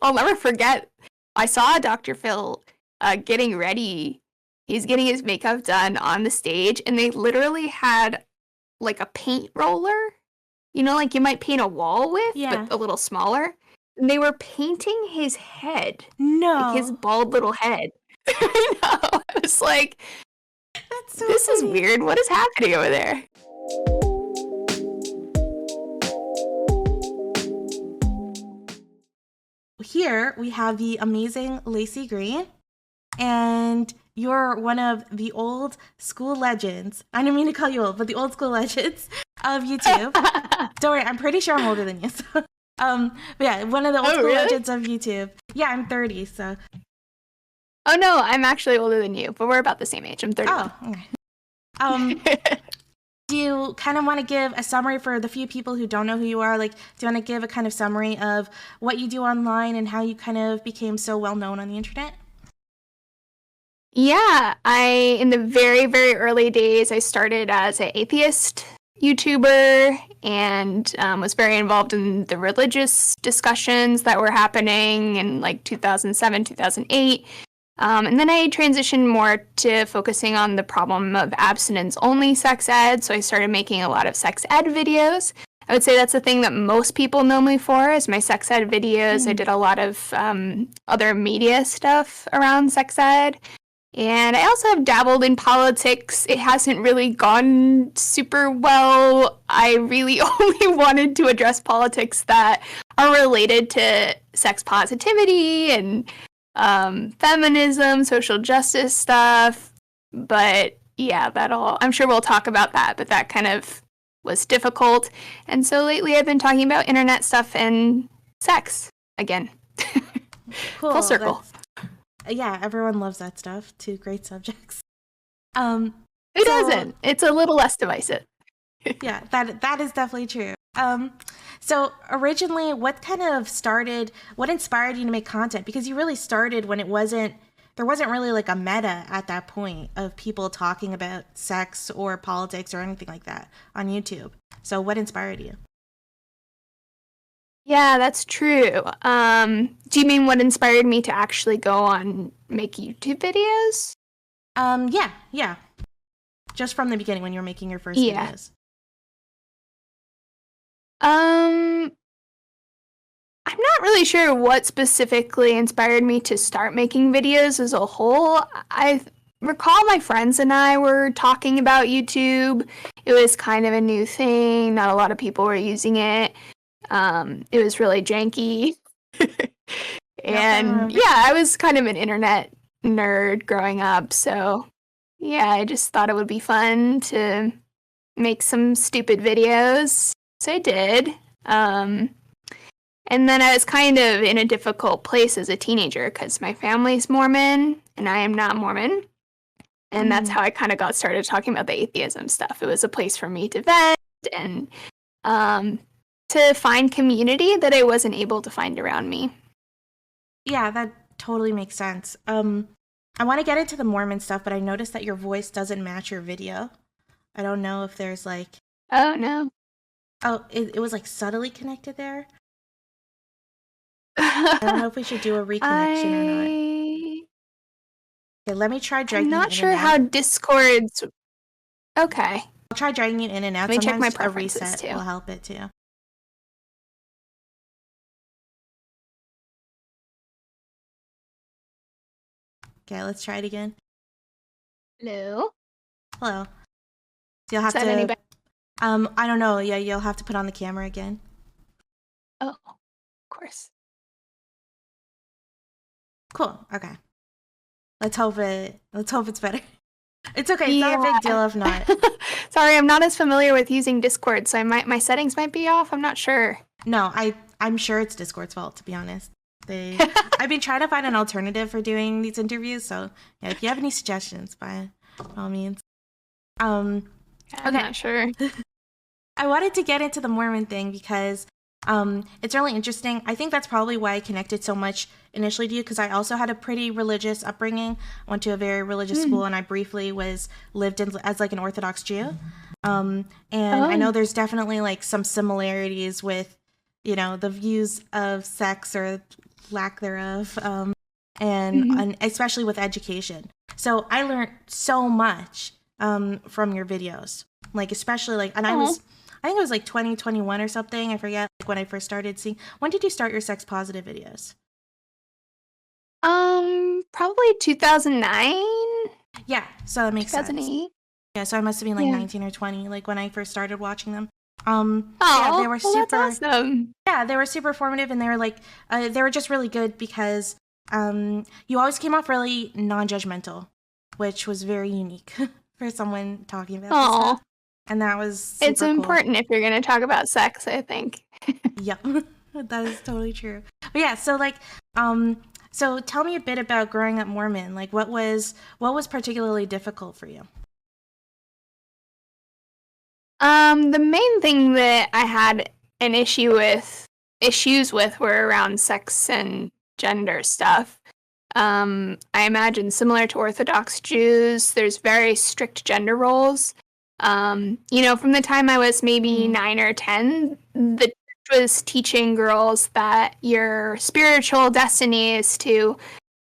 I'll never forget. I saw Dr. Phil getting ready. He's getting his makeup done on the stage, and they literally had like a paint roller, you know, like you might paint a wall with, but a little smaller. And they were painting his head. No. Like his bald little head. I know. I was like, that's so this funny. is weird. What is happening over there? Here we have the amazing Laci Green, and you're one of the old school legends. I didn't mean to call you old, but the old school legends of YouTube. Don't worry, I'm pretty sure I'm older than you. So, but yeah, one of the old school legends of YouTube. Yeah, I'm 30, so. Oh no, I'm actually older than you, but we're about the same age. I'm 31. Oh, okay. Do you kind of want to give a summary for the few people who don't know who you are? Like, do you want to give a kind of summary of what you do online and how you kind of became so well known on the internet? Yeah, in the very, very early days, I started as an atheist YouTuber and was very involved in the religious discussions that were happening in like 2007, 2008. And then I transitioned more to focusing on the problem of abstinence-only sex ed, so I started making a lot of sex ed videos. I would say that's the thing that most people know me for, is my sex ed videos. I did a lot of other media stuff around sex ed. And I also have dabbled in politics. It hasn't really gone super well. I really only wanted to address politics that are related to sex positivity and feminism, social justice stuff. But yeah, I'm sure we'll talk about that, but that kind of was difficult. And so lately I've been talking about internet stuff and sex again. Cool. Full circle. Yeah, everyone loves that stuff. Two great subjects. Who doesn't? It's a little less divisive. Yeah, that is definitely true. So originally, what inspired you to make content? Because you really started when there wasn't really like a meta at that point of people talking about sex or politics or anything like that on YouTube. So what inspired you? Yeah, that's true. Do you mean what inspired me to actually go on make YouTube videos? Yeah. Just from the beginning when you were making your first videos. I'm not really sure what specifically inspired me to start making videos as a whole. I recall my friends and I were talking about YouTube. It was kind of a new thing. Not a lot of people were using it. It was really janky. And yeah, I was kind of an internet nerd growing up. So yeah, I just thought it would be fun to make some stupid videos. So I did. And then I was kind of in a difficult place as a teenager because my family's Mormon and I am not Mormon. And that's how I kind of got started talking about the atheism stuff. It was a place for me to vent and to find community that I wasn't able to find around me. Yeah, that totally makes sense. I want to get into the Mormon stuff, but I noticed that your voice doesn't match your video. I don't know if there's like... Oh, no. Oh, it was like subtly connected there? I don't know if we should do a reconnection or not. Okay, let me try dragging you in and out. I'm not sure how Discord's... Okay. I'll try dragging you in and out. Let me check my Sometimes preferences, a reset too. will help it, too. Okay, let's try it again. Hello? Hello. So you'll have Is that any better? I don't know. Yeah, you'll have to put on the camera again. Oh, of course. Cool. Okay. Let's hope it's better. It's okay. It's not a big deal if not. Sorry, I'm not as familiar with using Discord, so my settings might be off. I'm not sure. No, I'm sure it's Discord's fault, to be honest. I've been trying to find an alternative for doing these interviews, so yeah, if you have any suggestions, by all means. I'm not sure. I wanted to get into the Mormon thing because it's really interesting. I think that's probably why I connected so much initially to you, because I also had a pretty religious upbringing. I went to a very religious school, and I briefly lived as like an Orthodox Jew. I know there's definitely like some similarities with, the views of sex or lack thereof, and especially with education. So I learned so much from your videos, like especially like, and I think it was like 2021 or something. I forget, like when I first started seeing. When did you start your sex positive videos? Probably 2009. Yeah, so that makes sense. 2008. Yeah, so I must have been like 19 or 20, like when I first started watching them. Yeah, they were super. That's awesome. Yeah, they were super formative, and they were like, they were just really good because you always came off really non-judgmental, which was very unique for someone talking about this stuff. And that was super It's important if you're going to talk about sex, I think. Yep, that is totally true. But yeah, so like, so tell me a bit about growing up Mormon. Like, what was particularly difficult for you? The main thing that I had an issues with were around sex and gender stuff. I imagine similar to Orthodox Jews, there's very strict gender roles. From the time I was maybe 9 or 10, the church was teaching girls that your spiritual destiny is to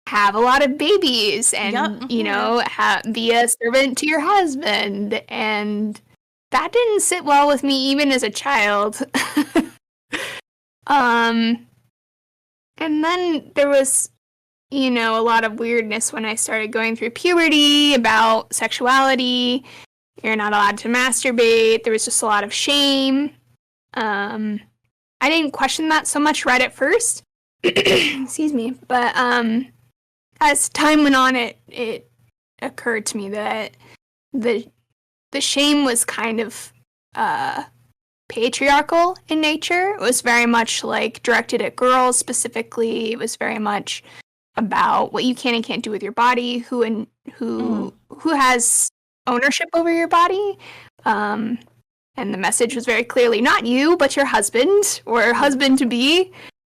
have a lot of babies and, be a servant to your husband. And that didn't sit well with me even as a child. And then there was, a lot of weirdness when I started going through puberty about sexuality. You're not allowed to masturbate. There was just a lot of shame. I didn't question that so much right at first. Excuse me. But as time went on, it occurred to me that the shame was kind of patriarchal in nature. It was very much like directed at girls specifically. It was very much about what you can and can't do with your body, who has ownership over your body. And the message was very clearly not you, but your husband or husband to be.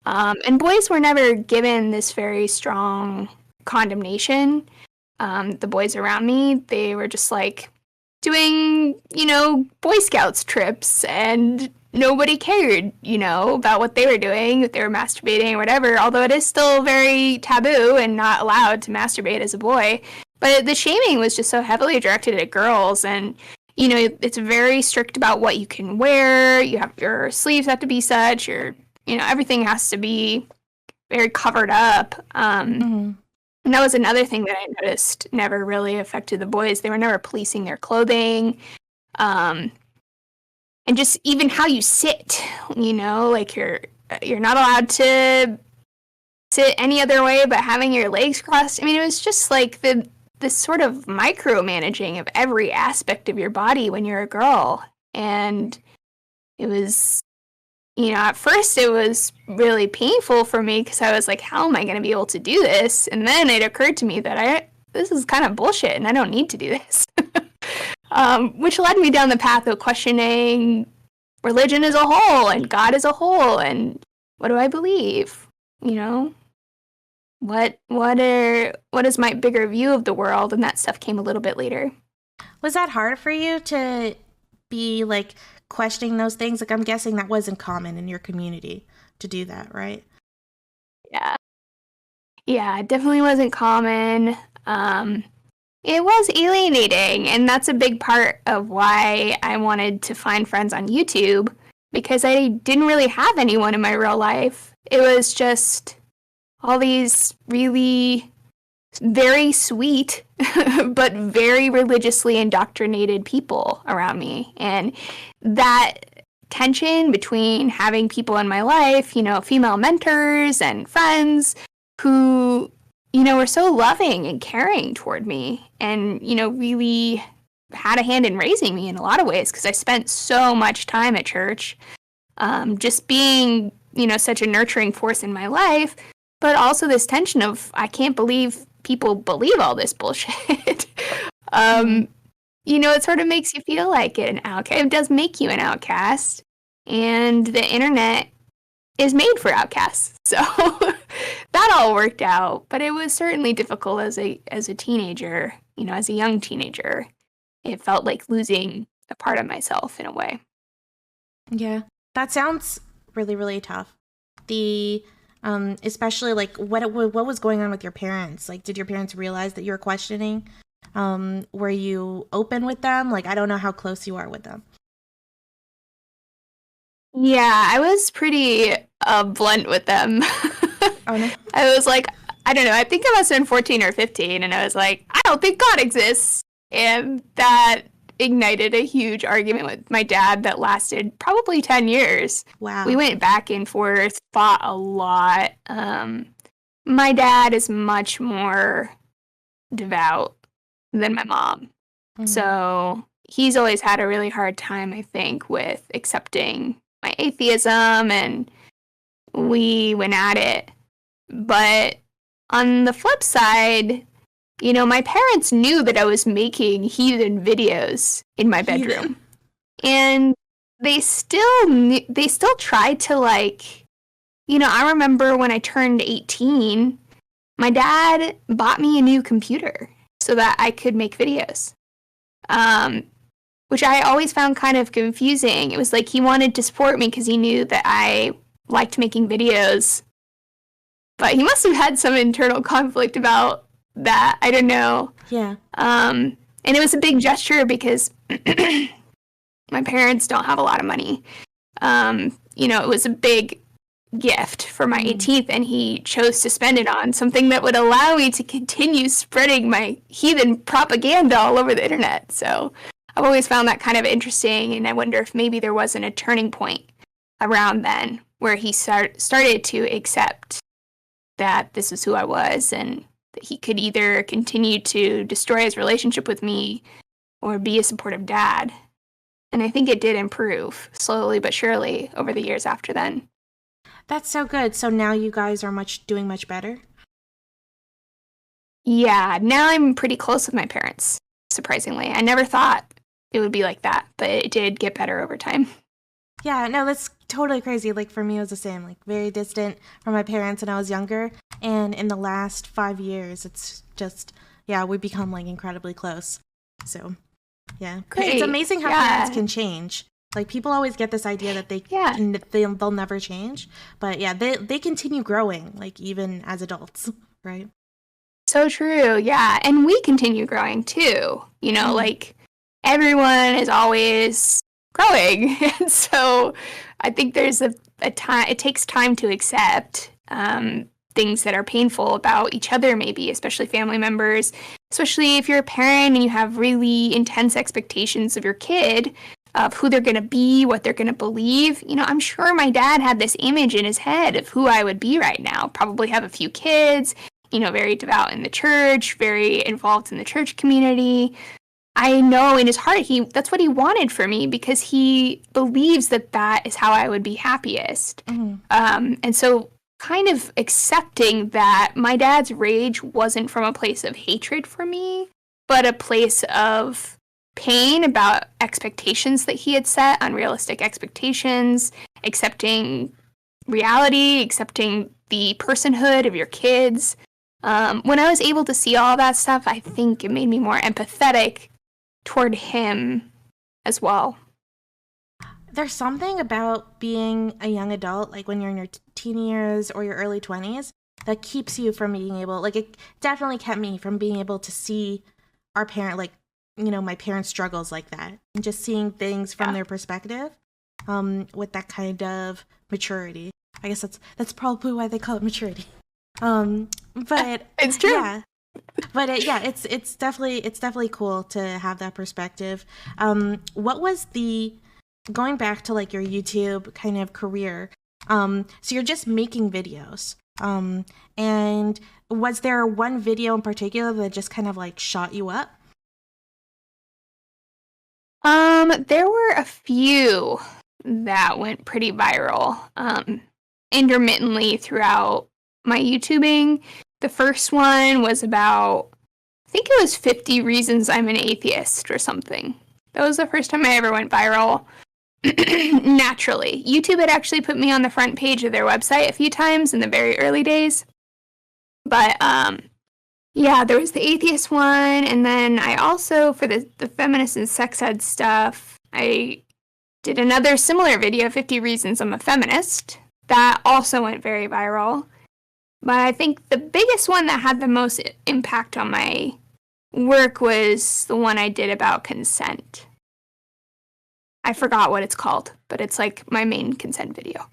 And boys were never given this very strong condemnation. The boys around me, they were just like doing, Boy Scouts trips, and nobody cared, about what they were doing, if they were masturbating or whatever, although it is still very taboo and not allowed to masturbate as a boy. But the shaming was just so heavily directed at girls, and, it's very strict about what you can wear. Your sleeves have to be such, everything has to be very covered up. And that was another thing that I noticed never really affected the boys. They were never policing their clothing. And just even how you sit, like you're not allowed to sit any other way but having your legs crossed. I mean, it was just like this sort of micromanaging of every aspect of your body when you're a girl. And it was, at first it was really painful for me because I was like, how am I going to be able to do this? And then it occurred to me that this is kind of bullshit and I don't need to do this. Which led me down the path of questioning religion as a whole and God as a whole and what do I believe? What is my bigger view of the world? And that stuff came a little bit later. Was that hard for you to be like questioning those things? Like, I'm guessing that wasn't common in your community to do that, right? Yeah, it definitely wasn't common. It was alienating, and that's a big part of why I wanted to find friends on YouTube, because I didn't really have anyone in my real life. It was just all these really very sweet but very religiously indoctrinated people around me. And that tension between having people in my life, female mentors and friends who, were so loving and caring toward me and, really had a hand in raising me in a lot of ways because I spent so much time at church, just being, such a nurturing force in my life, but also this tension of, I can't believe people believe all this bullshit. It sort of makes you feel like an outcast. It does make you an outcast. And the internet is made for outcasts. So that all worked out. But it was certainly difficult as a teenager, as a young teenager. It felt like losing a part of myself in a way. Yeah, that sounds really, really tough. Especially like what was going on with your parents? Like, did your parents realize that you were questioning? Were you open with them? Like, I don't know how close you are with them. Yeah, I was pretty blunt with them. Oh no. I was like, I don't know, I think I must have been 14 or 15, and I was like, I don't think God exists. And that ignited a huge argument with my dad that lasted probably 10 years. Wow. We went back and forth, fought a lot. My dad is much more devout than my mom. Mhm. So he's always had a really hard time, I think, with accepting my atheism, and we went at it. But on the flip side, you know, my parents knew that I was making heathen videos in my bedroom. And they still tried to, like, you know, I remember when I turned 18, my dad bought me a new computer so that I could make videos. Which I always found kind of confusing. It was like he wanted to support me because he knew that I liked making videos. But he must have had some internal conflict about that. I don't know. Yeah. And it was a big gesture because my parents don't have a lot of money. You know, it was a big gift for my 18th, and he chose to spend it on something that would allow me to continue spreading my heathen propaganda all over the internet. So I've always found that kind of interesting, and I wonder if maybe there wasn't a turning point around then where he started to accept that this is who I was, and that he could either continue to destroy his relationship with me or be a supportive dad. And I think it did improve slowly but surely over the years after then. That's so good. So now you guys are doing much better? Yeah, now I'm pretty close with my parents, surprisingly. I never thought it would be like that, but it did get better over time. Yeah, no, that's totally crazy. Like, for me, it was the same. Like, very distant from my parents when I was younger. And in the last 5 years, it's just, yeah, we become, like, incredibly close. So, yeah. Great. It's amazing how parents can change. Like, people always get this idea that they'll never change. But, yeah, they continue growing, like, even as adults, right? So true, yeah. And we continue growing, too. You know, like, everyone is always growing. And so I think there's a time, it takes time to accept things that are painful about each other, maybe, especially family members, especially if you're a parent and you have really intense expectations of your kid, of who they're going to be, what they're going to believe. You know, I'm sure my dad had this image in his head of who I would be right now, probably have a few kids, you know, very devout in the church, very involved in the church community. I know in his heart, that's what he wanted for me because he believes that that is how I would be happiest. And so kind of accepting that my dad's rage wasn't from a place of hatred for me, but a place of pain about expectations that he had set, unrealistic expectations, accepting reality, accepting the personhood of your kids. When I was able to see all that stuff, I think it made me more empathetic toward him as well. There's something about being a young adult, like when you're in your teen years or your early 20s, that keeps you from being able, like it definitely kept me from being able to see our parent, like, you know, my parents' struggles like that, and just seeing things from their perspective, with that kind of maturity. I guess that's probably why they call it maturity. But it's true. Yeah. But it's definitely cool to have that perspective. What was going back to like your YouTube kind of career? So you're just making videos. And was there one video in particular that just kind of like shot you up? There were a few that went pretty viral, intermittently throughout my YouTubing. The first one was about, I think it was 50 Reasons I'm an Atheist or something. That was the first time I ever went viral. Naturally. YouTube had actually put me on the front page of their website a few times in the very early days. But, yeah, there was the atheist one, and then I also, for the feminist and sex ed stuff, I did another similar video, 50 Reasons I'm a Feminist, that also went very viral. But I think the biggest one that had the most impact on my work was the one I did about consent. I forgot what it's called, but it's like my main consent video.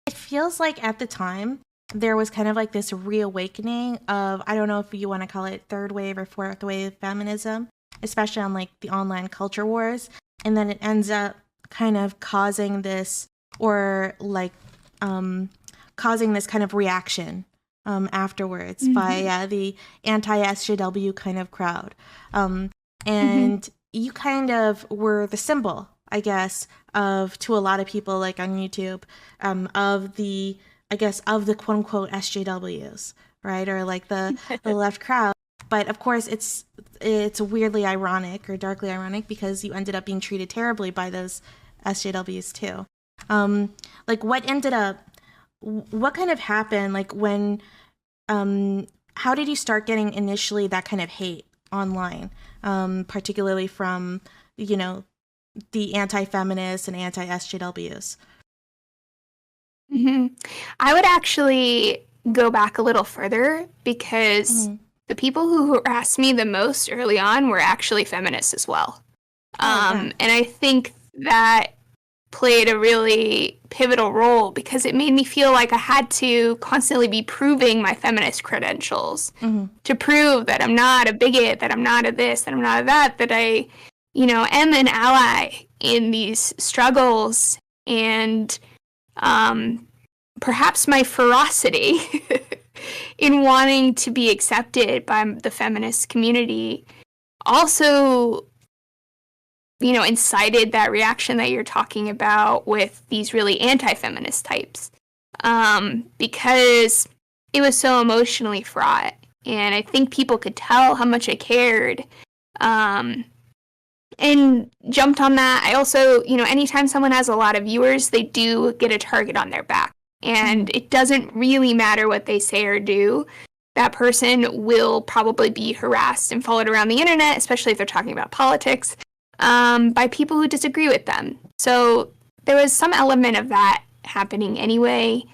It feels like at the time, there was kind of like this reawakening of, I don't know if you want to call it third wave or fourth wave feminism, especially on like the online culture wars. And then it ends up kind of causing this, or like causing this kind of reaction afterwards by the anti-SJW kind of crowd. And you kind of were the symbol, I guess, of, to a lot of people like on YouTube, of the, I guess, of the quote unquote SJWs, right? Or like the left crowd. But of course, it's weirdly ironic or darkly ironic because you ended up being treated terribly by those SJWs too. Like what kind of happened? Like when, how did you start getting initially that kind of hate online, particularly from, you know, the anti-feminists and anti-SJWs? I would actually go back a little further because the people who harassed me the most early on were actually feminists as well. And I think that played a really pivotal role because it made me feel like I had to constantly be proving my feminist credentials to prove that I'm not a bigot, that I'm not a this, that I'm not a that, that I, you know, am an ally in these struggles, and perhaps my ferocity in wanting to be accepted by the feminist community also, you know, incited that reaction that you're talking about with these really anti-feminist types, because it was so emotionally fraught, and I think people could tell how much I cared, and jumped on that. I also, you know, anytime someone has a lot of viewers, they do get a target on their back, and it doesn't really matter what they say or do. That person will probably be harassed and followed around the internet, especially if they're talking about politics, by people who disagree with them. So there was some element of that happening anyway.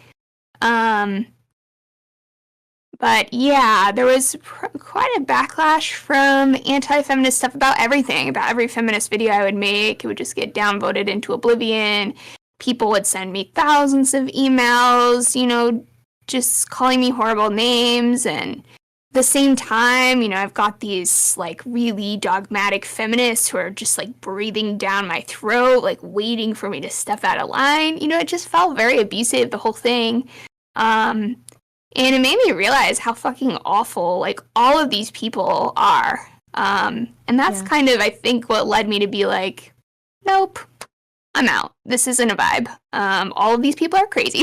But yeah, there was quite a backlash from anti-feminist stuff about everything. About every feminist video I would make, it would just get downvoted into oblivion. People would send me thousands of emails, you know, just calling me horrible names. And at the same time, you know, I've got these like really dogmatic feminists who are just like breathing down my throat, like waiting for me to step out of line. You know, it just felt very abusive, the whole thing. And it made me realize how fucking awful, like, all of these people are. And that's kind of, I think, what led me to be like, nope, I'm out. This isn't a vibe. All of these people are crazy.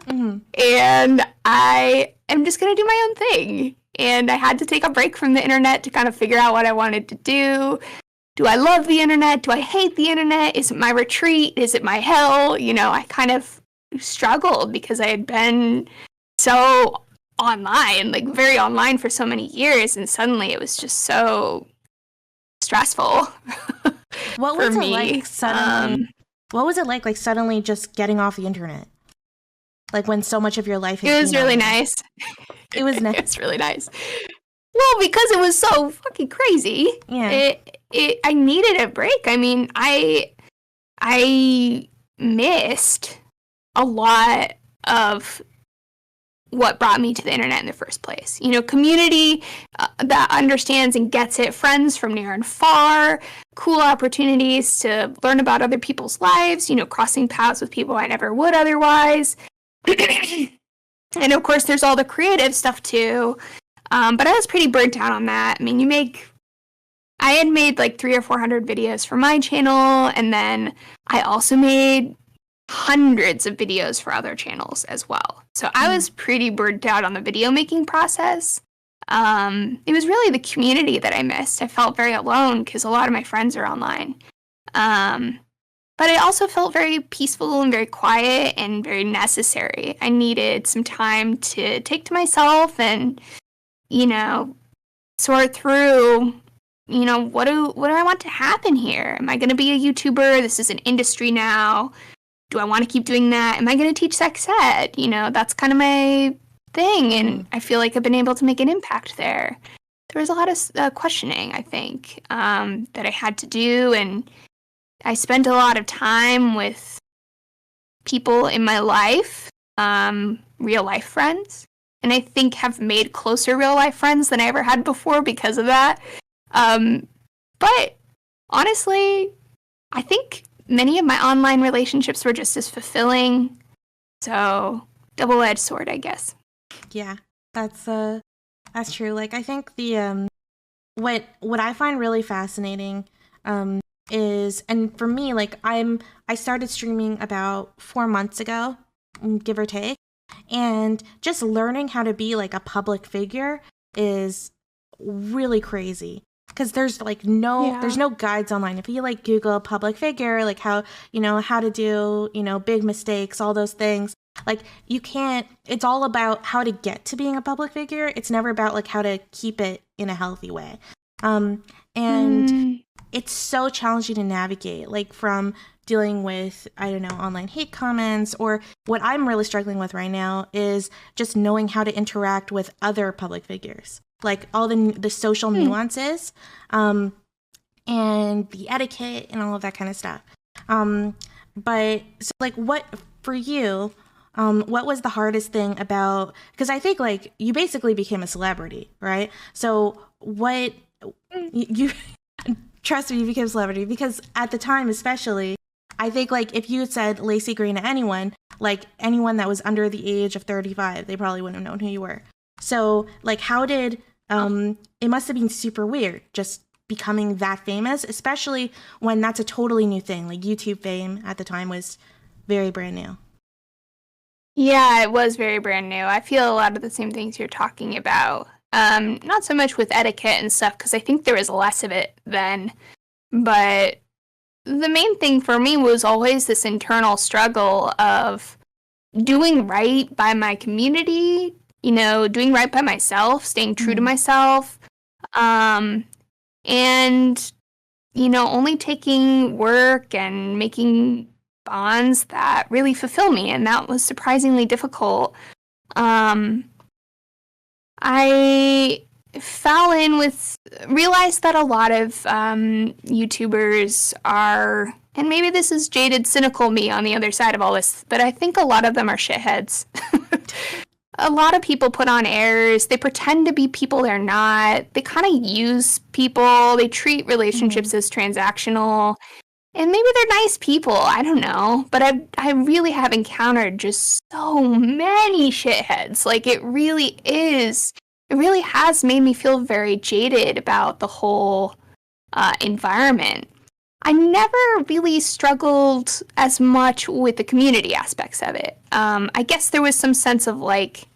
And I am just going to do my own thing. And I had to take a break from the internet to kind of figure out what I wanted to do. Do I love the internet? Do I hate the internet? Is it my retreat? Is it my hell? You know, I kind of struggled because I had been so online, like very online for so many years, and suddenly it was just so stressful. What was it like suddenly? What was it like suddenly just getting off the internet? Like when so much of your life has It was really nice. It was nice. It was really nice. Well, because it was so fucking crazy. Yeah. I needed a break. I mean, I missed a lot of what brought me to the internet in the first place. You know, community that understands and gets it, friends from near and far, cool opportunities to learn about other people's lives, you know, crossing paths with people I never would otherwise. And of course, there's all the creative stuff too. But I was pretty burnt out on that. I mean, I had made like 300 or 400 videos for my channel, and then I also made hundreds of videos for other channels as well. So I was pretty burnt out on the video making process. It was really the community that I missed. I felt very alone because a lot of my friends are online. But I also felt very peaceful and very quiet and very necessary. I needed some time to take to myself and, you know, sort through, you know, what do I want to happen here? Am I going to be a YouTuber? This is an industry now. do I want to keep doing that? Am I going to teach sex ed? You know, that's kind of my thing. And I feel like I've been able to make an impact there. There was a lot of questioning, I think, that I had to do. And I spent a lot of time with people in my life, real life friends. And I think have made closer real life friends than I ever had before because of that. But honestly, I think many of my online relationships were just as fulfilling. So, double-edged sword, I guess. Yeah, that's true. Like, I think the what I find really fascinating is, and for me, like, I started streaming about 4 months ago, give or take, and just learning how to be like a public figure is really crazy. Because there's like there's no guides online. If you like Google public figure, like how to do, big mistakes, all those things, like you can't, it's all about how to get to being a public figure. It's never about like how to keep it in a healthy way. And it's so challenging to navigate, like from dealing with, I don't know, online hate comments, or what I'm really struggling with right now is just knowing how to interact with other public figures. Like all the social nuances, and the etiquette and all of that kind of stuff. But so like, what for you? What was the hardest thing about? Because I think like you basically became a celebrity, right? So what you trust me, you became a celebrity because at the time, especially, I think like if you had said Laci Green to anyone, like anyone that was under the age of 35, they probably wouldn't have known who you were. So like, how did it must have been super weird just becoming that famous, especially when that's a totally new thing. Like YouTube fame at the time was very brand new. Yeah, it was very brand new. I feel a lot of the same things you're talking about. Not so much with etiquette and stuff, because I think there was less of it then. But the main thing for me was always this internal struggle of doing right by my community, doing right by myself, staying true to myself, and, only taking work and making bonds that really fulfill me, and that was surprisingly difficult. I realized that a lot of YouTubers are, and maybe this is jaded, cynical me on the other side of all this, but I think a lot of them are shitheads. A lot of people put on airs. They pretend to be people they're not. They kind of use people. They treat relationships as transactional. And maybe they're nice people. I don't know. But I really have encountered just so many shitheads. Like, it really has made me feel very jaded about the whole environment. I never really struggled as much with the community aspects of it. I guess there was some sense of like,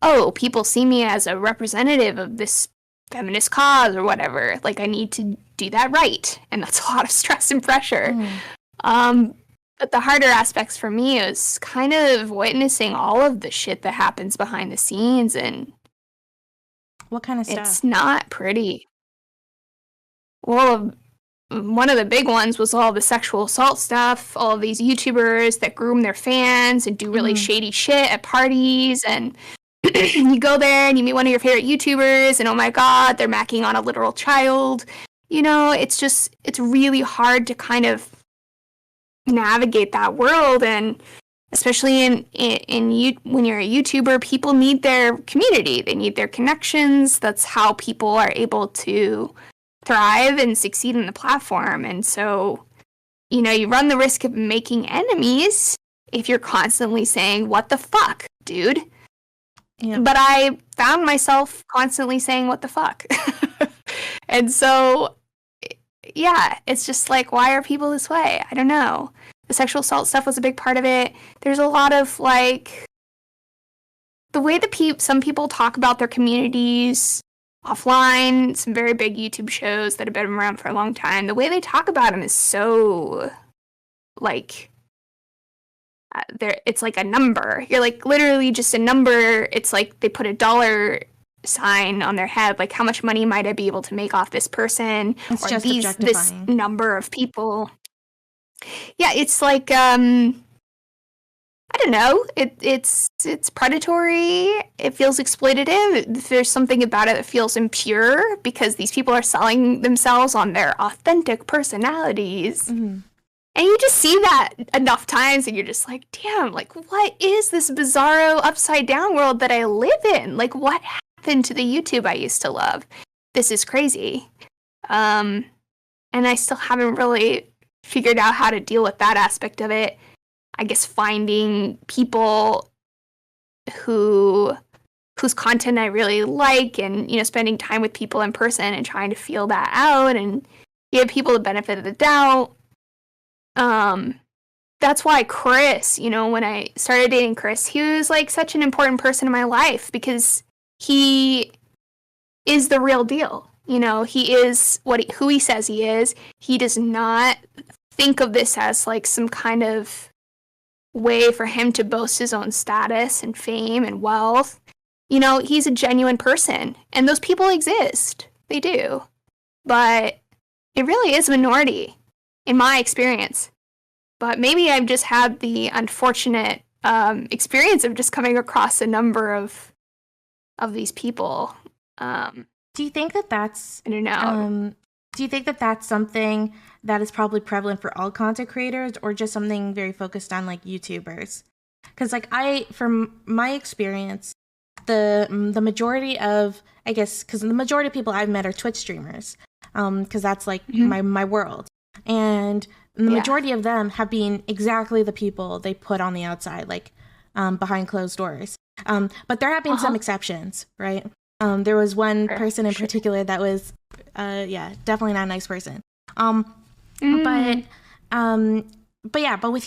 oh, people see me as a representative of this feminist cause or whatever. Like, I need to do that right. And that's a lot of stress and pressure. But the harder aspects for me is kind of witnessing all of the shit that happens behind the scenes. And what kind of stuff? It's not pretty. Well, one of the big ones was all the sexual assault stuff, all of these YouTubers that groom their fans and do really shady shit at parties, and you go there and you meet one of your favorite YouTubers and oh my god, they're macking on a literal child. It's really hard to kind of navigate that world, and especially when you're a YouTuber, people need their community, they need their connections. That's how people are able to thrive and succeed in the platform. And so, you run the risk of making enemies if you're constantly saying, what the fuck, dude? Yeah. But I found myself constantly saying, what the fuck? And so, yeah, it's just like, why are people this way? I don't know. The sexual assault stuff was a big part of it. There's a lot of, like, the way that some people talk about their communities offline, some very big YouTube shows that have been around for a long time, the way they talk about them is so, like, it's like a number. You're, like, literally just a number. It's like they put a dollar sign on their head, like, how much money might I be able to make off this person? It's or just this number of people. Yeah, it's like, don't know. It's predatory. It feels exploitative. There's something about it that feels impure because these people are selling themselves on their authentic personalities. Mm-hmm. And you just see that enough times and you're just like, damn, like, what is this bizarro upside down world that I live in? Like, what happened to the YouTube I used to love? This is crazy. And I still haven't really figured out how to deal with that aspect of it. I guess finding people whose content I really like and, you know, spending time with people in person and trying to feel that out and give people the benefit of the doubt. That's why Chris, you know, when I started dating Chris, he was like such an important person in my life because he is the real deal. You know, he is who he says he is. He does not think of this as like some kind of way for him to boast his own status and fame and wealth. You know, he's a genuine person, and those people exist. They do. But it really is a minority, in my experience. But maybe I've just had the unfortunate experience of just coming across a number of these people. Do you think that that's... I don't know. Do you think that that's something that is probably prevalent for all content creators or just something very focused on like YouTubers? Because like from my experience, the majority of, I guess, because the majority of people I've met are Twitch streamers, because that's like my world. And the majority of them have been exactly the people they put on the outside, like behind closed doors. But there have been some exceptions, right? There was one person in particular that was, definitely not a nice person. But with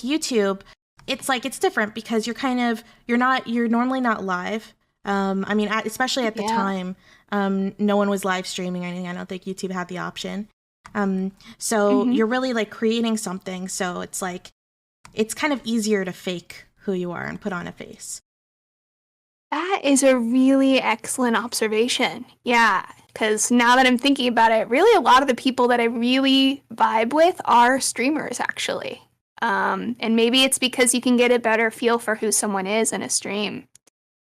YouTube, it's like, it's different because you're normally not live. I mean, especially at the time, no one was live streaming or anything. I don't think YouTube had the option. So you're really like creating something. So it's like, it's kind of easier to fake who you are and put on a face. That is a really excellent observation. Yeah, because now that I'm thinking about it, really a lot of the people that I really vibe with are streamers, actually. And maybe it's because you can get a better feel for who someone is in a stream.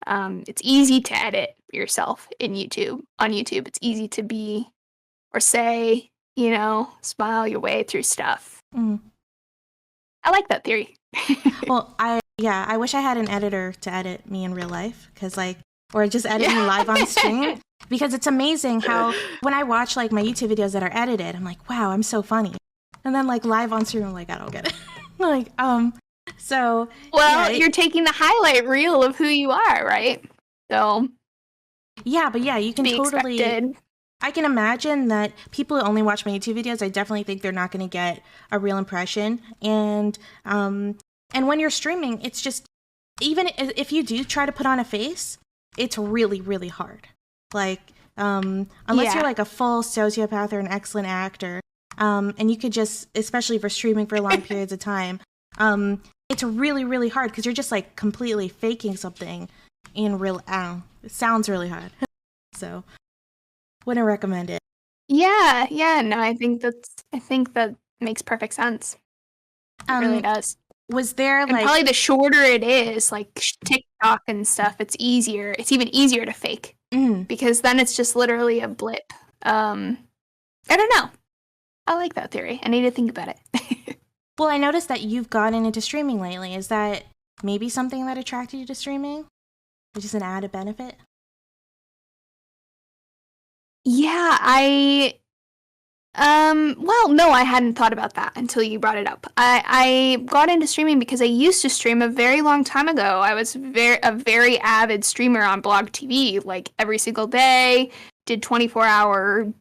It's easy to edit yourself on YouTube. It's easy to be or say, you know, smile your way through stuff. I like that theory. Well, I wish I had an editor to edit me in real life, or just edit me live on stream, because it's amazing how when I watch like my YouTube videos that are edited, I'm like, wow, I'm so funny. And then like live on stream, I'm like, I don't get it. You're taking the highlight reel of who you are, right? So you can totally expected. I can imagine that people who only watch my YouTube videos, I definitely think they're not going to get a real impression. And when you're streaming, it's just, even if you do try to put on a face, it's really, really hard. Like, unless you're like a full sociopath or an excellent actor, and you could just, especially for streaming for long periods of time, it's really, really hard because you're just like completely faking something in real, it sounds really hard. So, wouldn't recommend it. Yeah, no, I think that makes perfect sense. It really does. Was there and probably the shorter it is, like TikTok and stuff, it's even easier to fake because then it's just literally a blip. I don't know. I like that theory. I need to think about it. Well, I noticed that you've gotten into streaming lately. Is that maybe something that attracted you to streaming? Which is an added benefit? Yeah, no, I hadn't thought about that until you brought it up. I got into streaming because I used to stream a very long time ago. I was a very avid streamer on Blog TV, like every single day, did 24-hour,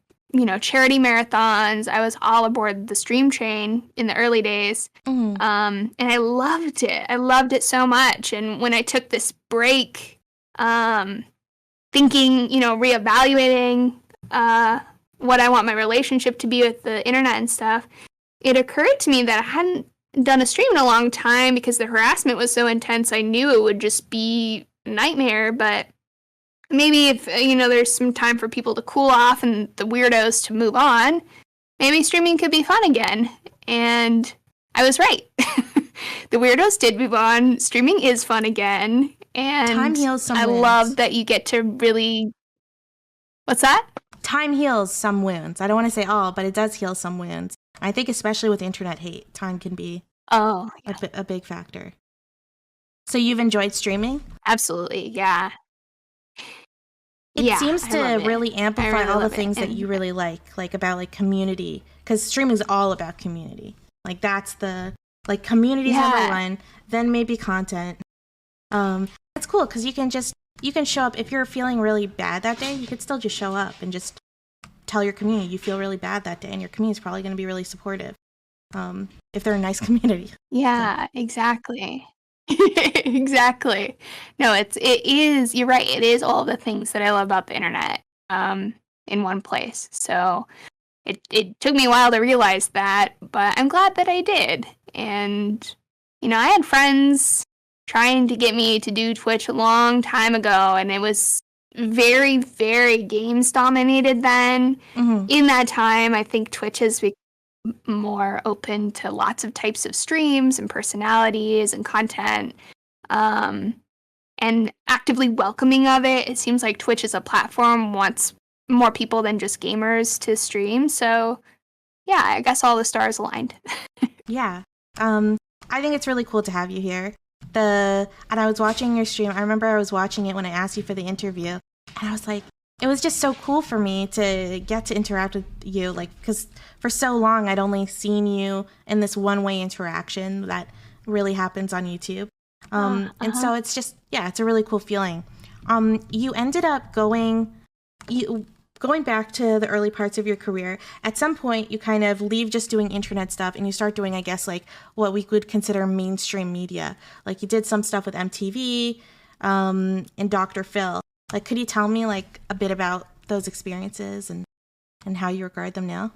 charity marathons. I was all aboard the stream train in the early days. And I loved it. I loved it so much. And when I took this break, thinking, reevaluating, what I want my relationship to be with the internet and stuff, it occurred to me that I hadn't done a stream in a long time because the harassment was so intense. I knew it would just be a nightmare, but maybe if, there's some time for people to cool off and the weirdos to move on, maybe streaming could be fun again. And I was right. the weirdos did move on. Streaming is fun again. And Time heals some I wounds. love that you get to really... What's that? Time heals some wounds. I don't want to say all, but it does heal some wounds. I think especially with internet hate, time can be a big factor. So you've enjoyed streaming? Absolutely, yeah. It seems to really amplify all the things that you really like about like community, because streaming is all about community. Like that's the community's number one, then maybe content. That's cool because you can show up if you're feeling really bad that day. You could still just show up and just tell your community you feel really bad that day, and your community is probably going to be really supportive. If they're a nice community. Yeah, exactly. Exactly. No, it is, you're right. It is all the things that I love about the internet in one place. So it took me a while to realize that, but I'm glad that I did. And, I had friends trying to get me to do Twitch a long time ago, and it was very, very games dominated then. Mm-hmm. In that time, I think Twitch has become more open to lots of types of streams and personalities and content, and actively welcoming of it. It seems like Twitch as a platform wants more people than just gamers to stream. So yeah, I guess all the stars aligned. Yeah. I think it's really cool to have you here. And I was watching your stream. I remember I was watching it when I asked you for the interview, and I was like, it was just so cool for me to get to interact with you, because for so long I'd only seen you in this one-way interaction that really happens on YouTube. And so it's just, it's a really cool feeling. You ended up going back to the early parts of your career. At some point, you kind of leave just doing internet stuff and you start doing, I guess, like what we would consider mainstream media. Like you did some stuff with MTV and Dr. Phil. Like, could you tell me like a bit about those experiences and how you regard them now?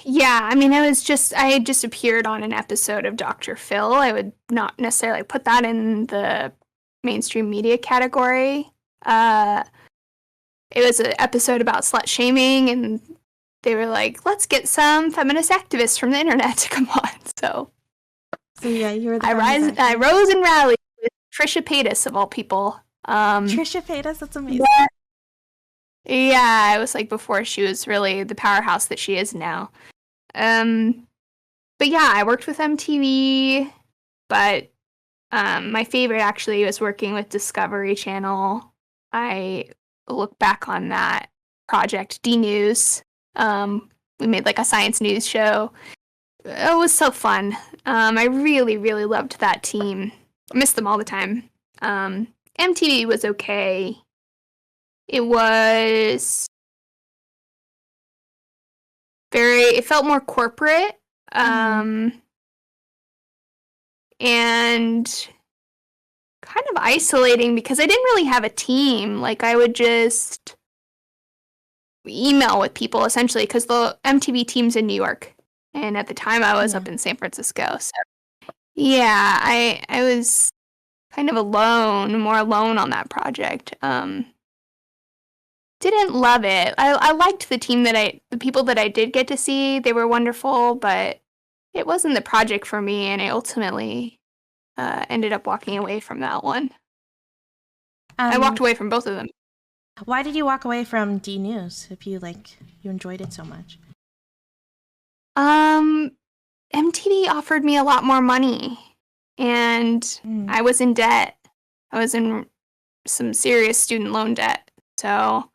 Yeah, I mean, I had just appeared on an episode of Dr. Phil. I would not necessarily put that in the mainstream media category. It was an episode about slut shaming, and they were like, let's get some feminist activists from the internet to come on. So yeah, you were the I rose and rallied with Trisha Paytas, of all people. Trisha Paytas, that's amazing. Yeah, it was like before she was really the powerhouse that she is now. But yeah, I worked with MTV, but my favorite actually was working with Discovery Channel. I look back on that project, D-News. We made like a science news show. It was so fun. I really, really loved that team. I miss them all the time. MTV was okay. It felt more corporate. And kind of isolating because I didn't really have a team. Like, I would just email with people, essentially, because the MTV team's in New York. And at the time, I was up in San Francisco. So, yeah, I was kind of more alone on that project. Didn't love it. I liked the team the people that I did get to see. They were wonderful, but it wasn't the project for me, and I ultimately ended up walking away from that one. I walked away from both of them. Why did you walk away from D News if you enjoyed it so much? MTV offered me a lot more money, and I was in debt. I was in some serious student loan debt. So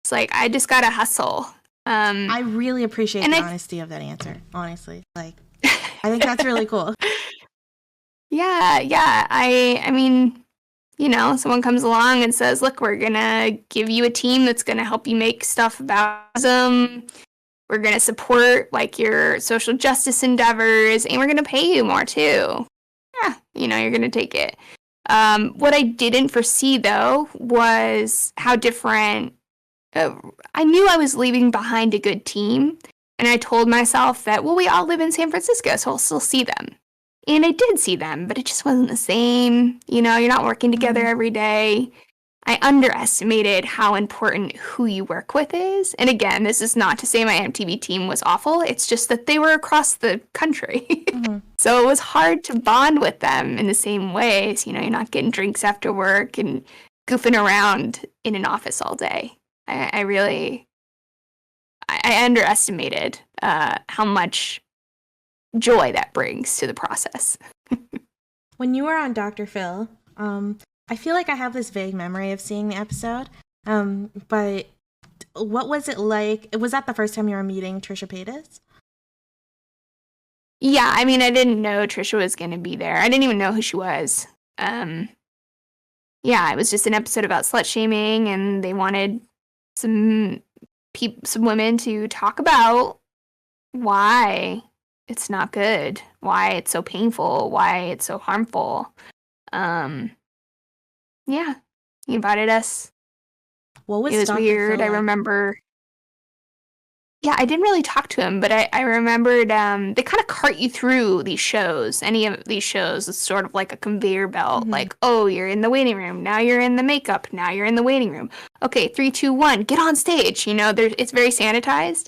it's like, I just gotta hustle. I really appreciate the honesty of that answer, honestly. I think that's really cool. Yeah. I mean, someone comes along and says, look, we're gonna give you a team that's gonna help you make stuff about them. We're gonna support your social justice endeavors, and we're gonna pay you more too. Yeah, you're gonna take it. What I didn't foresee, though, was how different... I knew I was leaving behind a good team, and I told myself that, well, we all live in San Francisco, so I'll still see them. And I did see them, but it just wasn't the same. You're not working together every day. I underestimated how important who you work with is. And again, this is not to say my MTV team was awful. It's just that they were across the country. Mm-hmm. So it was hard to bond with them in the same ways. You know, you're not getting drinks after work and goofing around in an office all day. I underestimated how much joy that brings to the process. When you were on Dr. Phil, I feel like I have this vague memory of seeing the episode, but what was it like? Was that the first time you were meeting Trisha Paytas? Yeah, I mean, I didn't know Trisha was going to be there. I didn't even know who she was. Yeah, it was just an episode about slut shaming, and they wanted some women to talk about why it's not good, why it's so painful, why it's so harmful. Yeah, he invited us. What was it was Dr. weird. Phil I like? remember. Yeah, I didn't really talk to him, but I remembered they kind of cart you through these shows. Any of these shows is sort of like a conveyor belt. Mm-hmm. Like, oh, you're in the waiting room. Now you're in the makeup. Now you're in the waiting room. Okay, 3, 2, 1, get on stage. You know, it's very sanitized.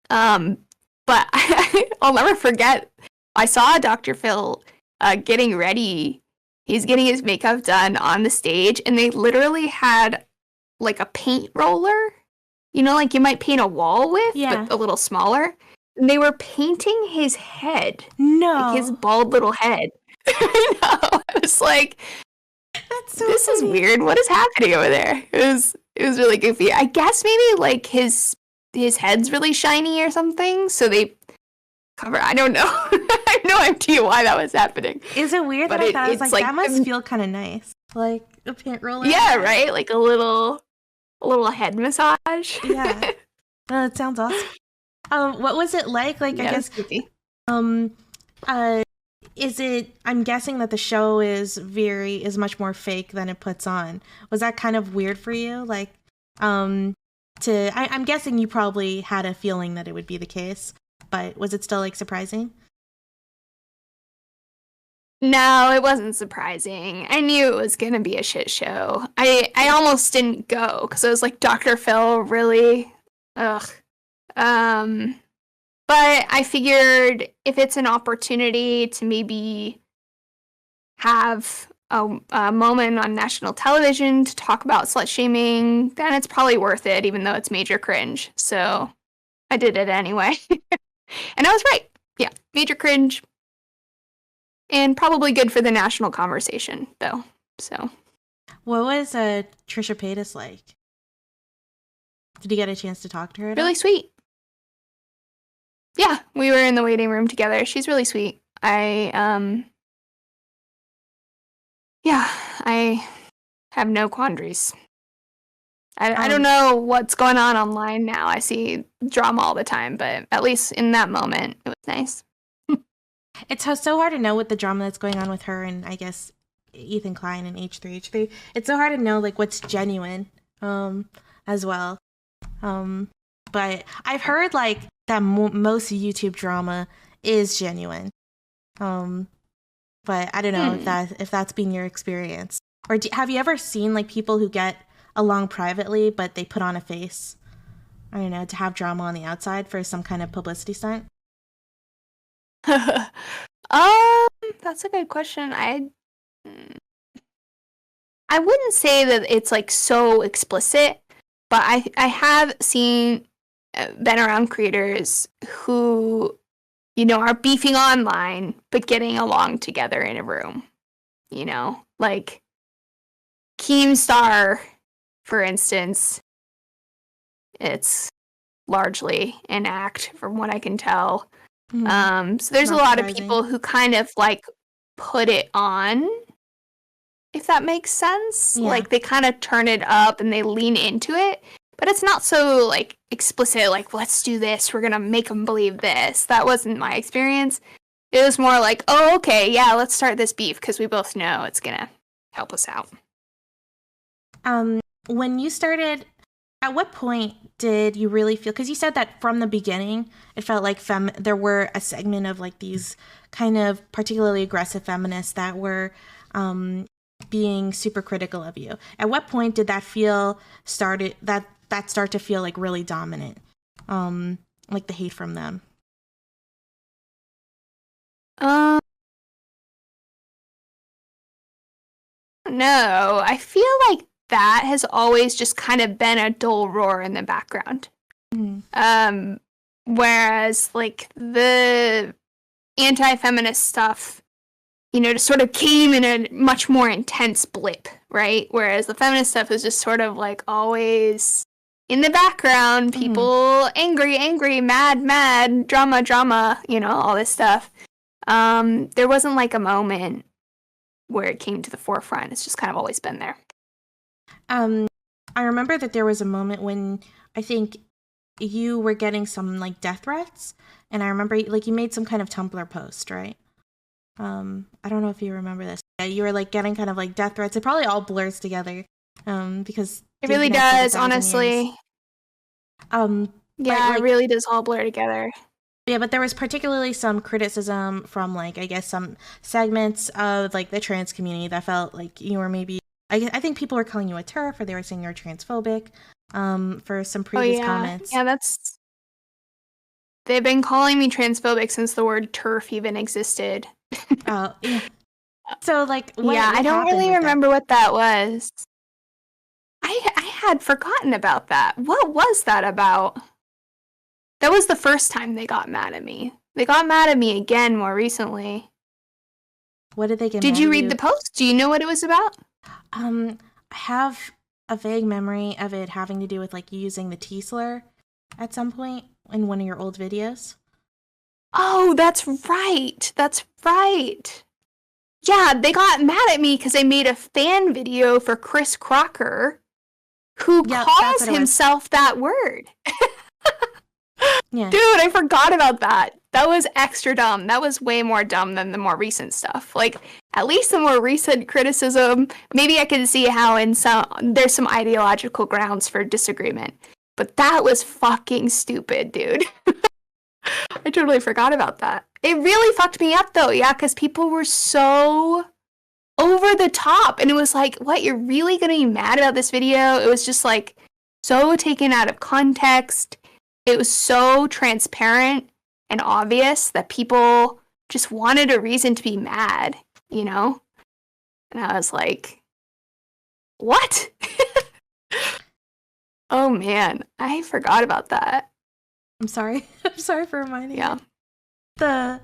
But I'll never forget. I saw Dr. Phil getting ready. He's getting his makeup done on the stage, and they literally had like a paint roller. You know, like you might paint a wall with, but a little smaller. And they were painting his head. No. Like his bald little head. I know. I was like, that's so this funny. Is weird. What is happening over there? It was really goofy. I guess maybe like his head's really shiny or something. So they cover, I don't know. I have no idea why that was happening. Is it weird that I thought, I was like, that must feel kind of nice. Like a paint roller. Yeah, right? Like a little head massage. Yeah. That sounds awesome. What was it like? Like, yeah, I guess, is it, I'm guessing that the show is much more fake than it puts on. Was that kind of weird for you? Like, I'm guessing you probably had a feeling that it would be the case, but was it still like surprising? No, it wasn't surprising. I knew it was going to be a shit show. I almost didn't go because I was like, Dr. Phil, really? Ugh. But I figured if it's an opportunity to maybe have a moment on national television to talk about slut shaming, then it's probably worth it, even though it's major cringe. So I did it anyway. And I was right. Yeah, major cringe. And probably good for the national conversation, though. So, what was Trisha Paytas like? Did you get a chance to talk to her? Really sweet. Yeah, we were in the waiting room together. She's really sweet. I have no quandaries. I don't know what's going on online now. I see drama all the time, but at least in that moment, it was nice. It's so hard to know with the drama that's going on with her and I guess Ethan Klein and H3H3. It's so hard to know like what's genuine as well. But I've heard like that most YouTube drama is genuine. But I don't know if that's been your experience. Or have you ever seen like people who get along privately but they put on a face? I don't know, to have drama on the outside for some kind of publicity stunt? That's a good question. I wouldn't say that it's like so explicit, but I have been around creators who, you know, are beefing online but getting along together in a room. You know, like Keemstar, for instance. It's largely an act, from what I can tell. So there's a lot of people who kind of like put it on, if that makes sense. Yeah. Like they kind of turn it up and they lean into it, but it's not so like explicit, like let's do this, we're gonna make them believe this. That wasn't my experience. It was more like, oh, okay, yeah, let's start this beef because we both know it's gonna help us out. When you started, at what point did you really feel, because you said that from the beginning it felt like there were a segment of like these kind of particularly aggressive feminists that were being super critical of you? At what point did that start to feel like really dominant? Like the hate from them? No, I feel like that has always just kind of been a dull roar in the background. Mm-hmm. Whereas like the anti-feminist stuff, you know, just sort of came in a much more intense blip, right? Whereas the feminist stuff is just sort of like always in the background, people angry, mad, drama, you know, all this stuff. There wasn't like a moment where it came to the forefront. It's just kind of always been there. I remember that there was a moment when I think you were getting some like death threats, and I remember like you made some kind of Tumblr post, right? I don't know if you remember this. Yeah, you were like getting kind of like death threats. It probably all blurs together, because it really does, honestly. Yeah, like, it really does all blur together. Yeah, but there was particularly some criticism from like, I guess, some segments of like the trans community that felt like you were maybe, I think people were calling you a TERF, or they were saying you're transphobic, for some previous comments. Yeah, they've been calling me transphobic since the word TERF even existed. Oh, yeah. So like, what I don't really remember what that was. I had forgotten about that. What was that about? That was the first time they got mad at me. They got mad at me again more recently. What did they get mad at you? Did you read the post? Do you know what it was about? I have a vague memory of it having to do with like using the T slur at some point in one of your old videos. Oh, that's right. That's right. Yeah, they got mad at me because I made a fan video for Chris Crocker, who calls himself that word. Yeah. Dude, I forgot about that. That was extra dumb. That was way more dumb than the more recent stuff. Like, at least the more recent criticism, maybe I can see how there's some ideological grounds for disagreement. But that was fucking stupid, dude. I totally forgot about that. It really fucked me up, though, yeah, because people were so over the top. And it was like, what, you're really gonna be mad about this video? It was just, like, so taken out of context. It was so transparent and obvious that people just wanted a reason to be mad, you know? And I was like, what? Oh, man. I forgot about that. I'm sorry. I'm sorry for reminding you. No,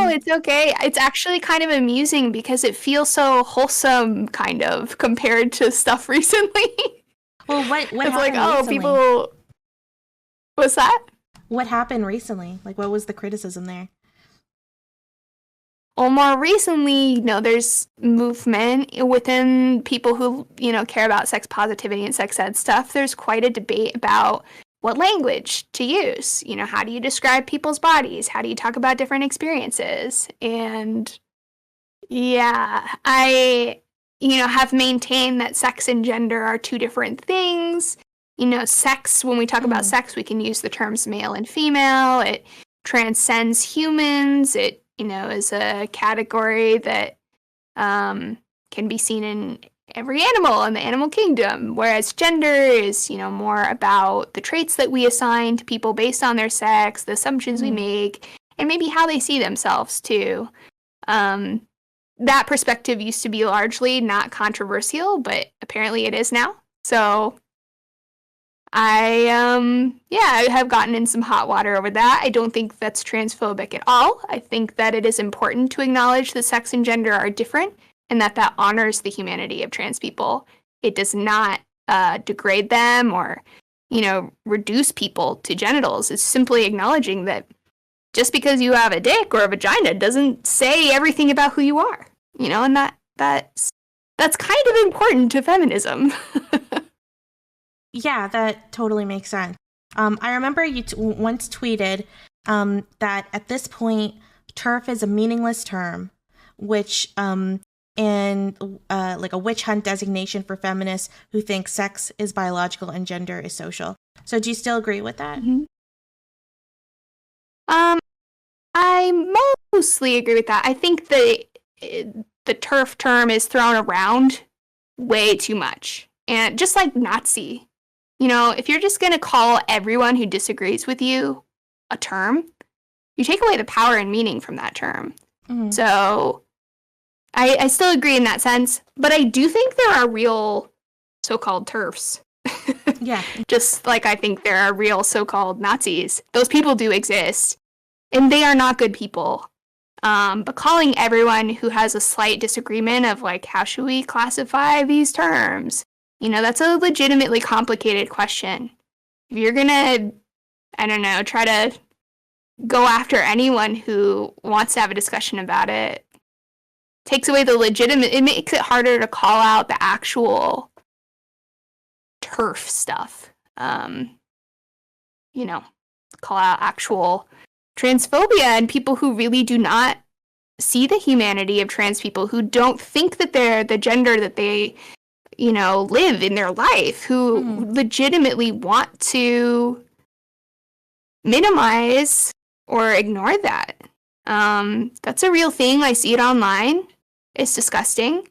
it's okay. It's actually kind of amusing because it feels so wholesome, kind of, compared to stuff recently. Well, what it's like, recently? People... What's that? What happened recently? Like, what was the criticism there? Well, more recently, you know, there's movement within people who, you know, care about sex positivity and sex ed stuff. There's quite a debate about what language to use. You know, how do you describe people's bodies? How do you talk about different experiences? And yeah, I, you know, have maintained that sex and gender are two different things. You know, sex, when we talk about sex, we can use the terms male and female. It transcends humans. It, you know, is a category that can be seen in every animal in the animal kingdom, whereas gender is, you know, more about the traits that we assign to people based on their sex, the assumptions we make, and maybe how they see themselves, too. That perspective used to be largely not controversial, but apparently it is now. So I have gotten in some hot water over that. I don't think that's transphobic at all. I think that it is important to acknowledge that sex and gender are different and that honors the humanity of trans people. It does not degrade them or, you know, reduce people to genitals. It's simply acknowledging that just because you have a dick or a vagina doesn't say everything about who you are, you know, and that's kind of important to feminism. Yeah, that totally makes sense. I remember you once tweeted that at this point, TERF is a meaningless term, which and like a witch hunt designation for feminists who think sex is biological and gender is social. So do you still agree with that? Mm-hmm. I mostly agree with that. I think the TERF term is thrown around way too much. And just like Nazi, if you're just going to call everyone who disagrees with you a term, you take away the power and meaning from that term. Mm-hmm. So I still agree in that sense, but I do think there are real so-called TERFs. Yeah. Just like I think there are real so-called Nazis. Those people do exist, and they are not good people. But calling everyone who has a slight disagreement of like, how should we classify these terms? That's a legitimately complicated question. If you're gonna, I don't know, try to go after anyone who wants to have a discussion about it, takes away the legitimate, it makes it harder to call out the actual TERF stuff. Call out actual transphobia and people who really do not see the humanity of trans people, who don't think that they're the gender that they, live in their life, who legitimately want to minimize or ignore that. That's a real thing. I see it online. It's disgusting.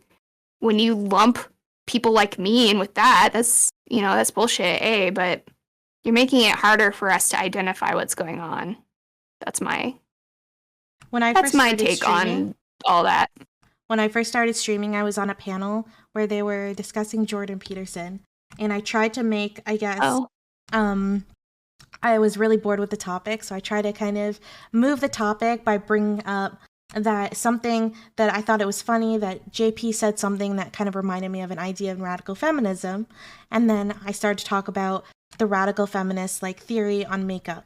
When you lump people like me in with that, that's bullshit, but you're making it harder for us to identify what's going on. That's my take on all that. When I first started streaming, I was on a panel where they were discussing Jordan Peterson, and I tried to make, I was really bored with the topic, so I tried to kind of move the topic by bringing up that something that I thought it was funny that JP said something that kind of reminded me of an idea in radical feminism, and then I started to talk about the radical feminist theory on makeup.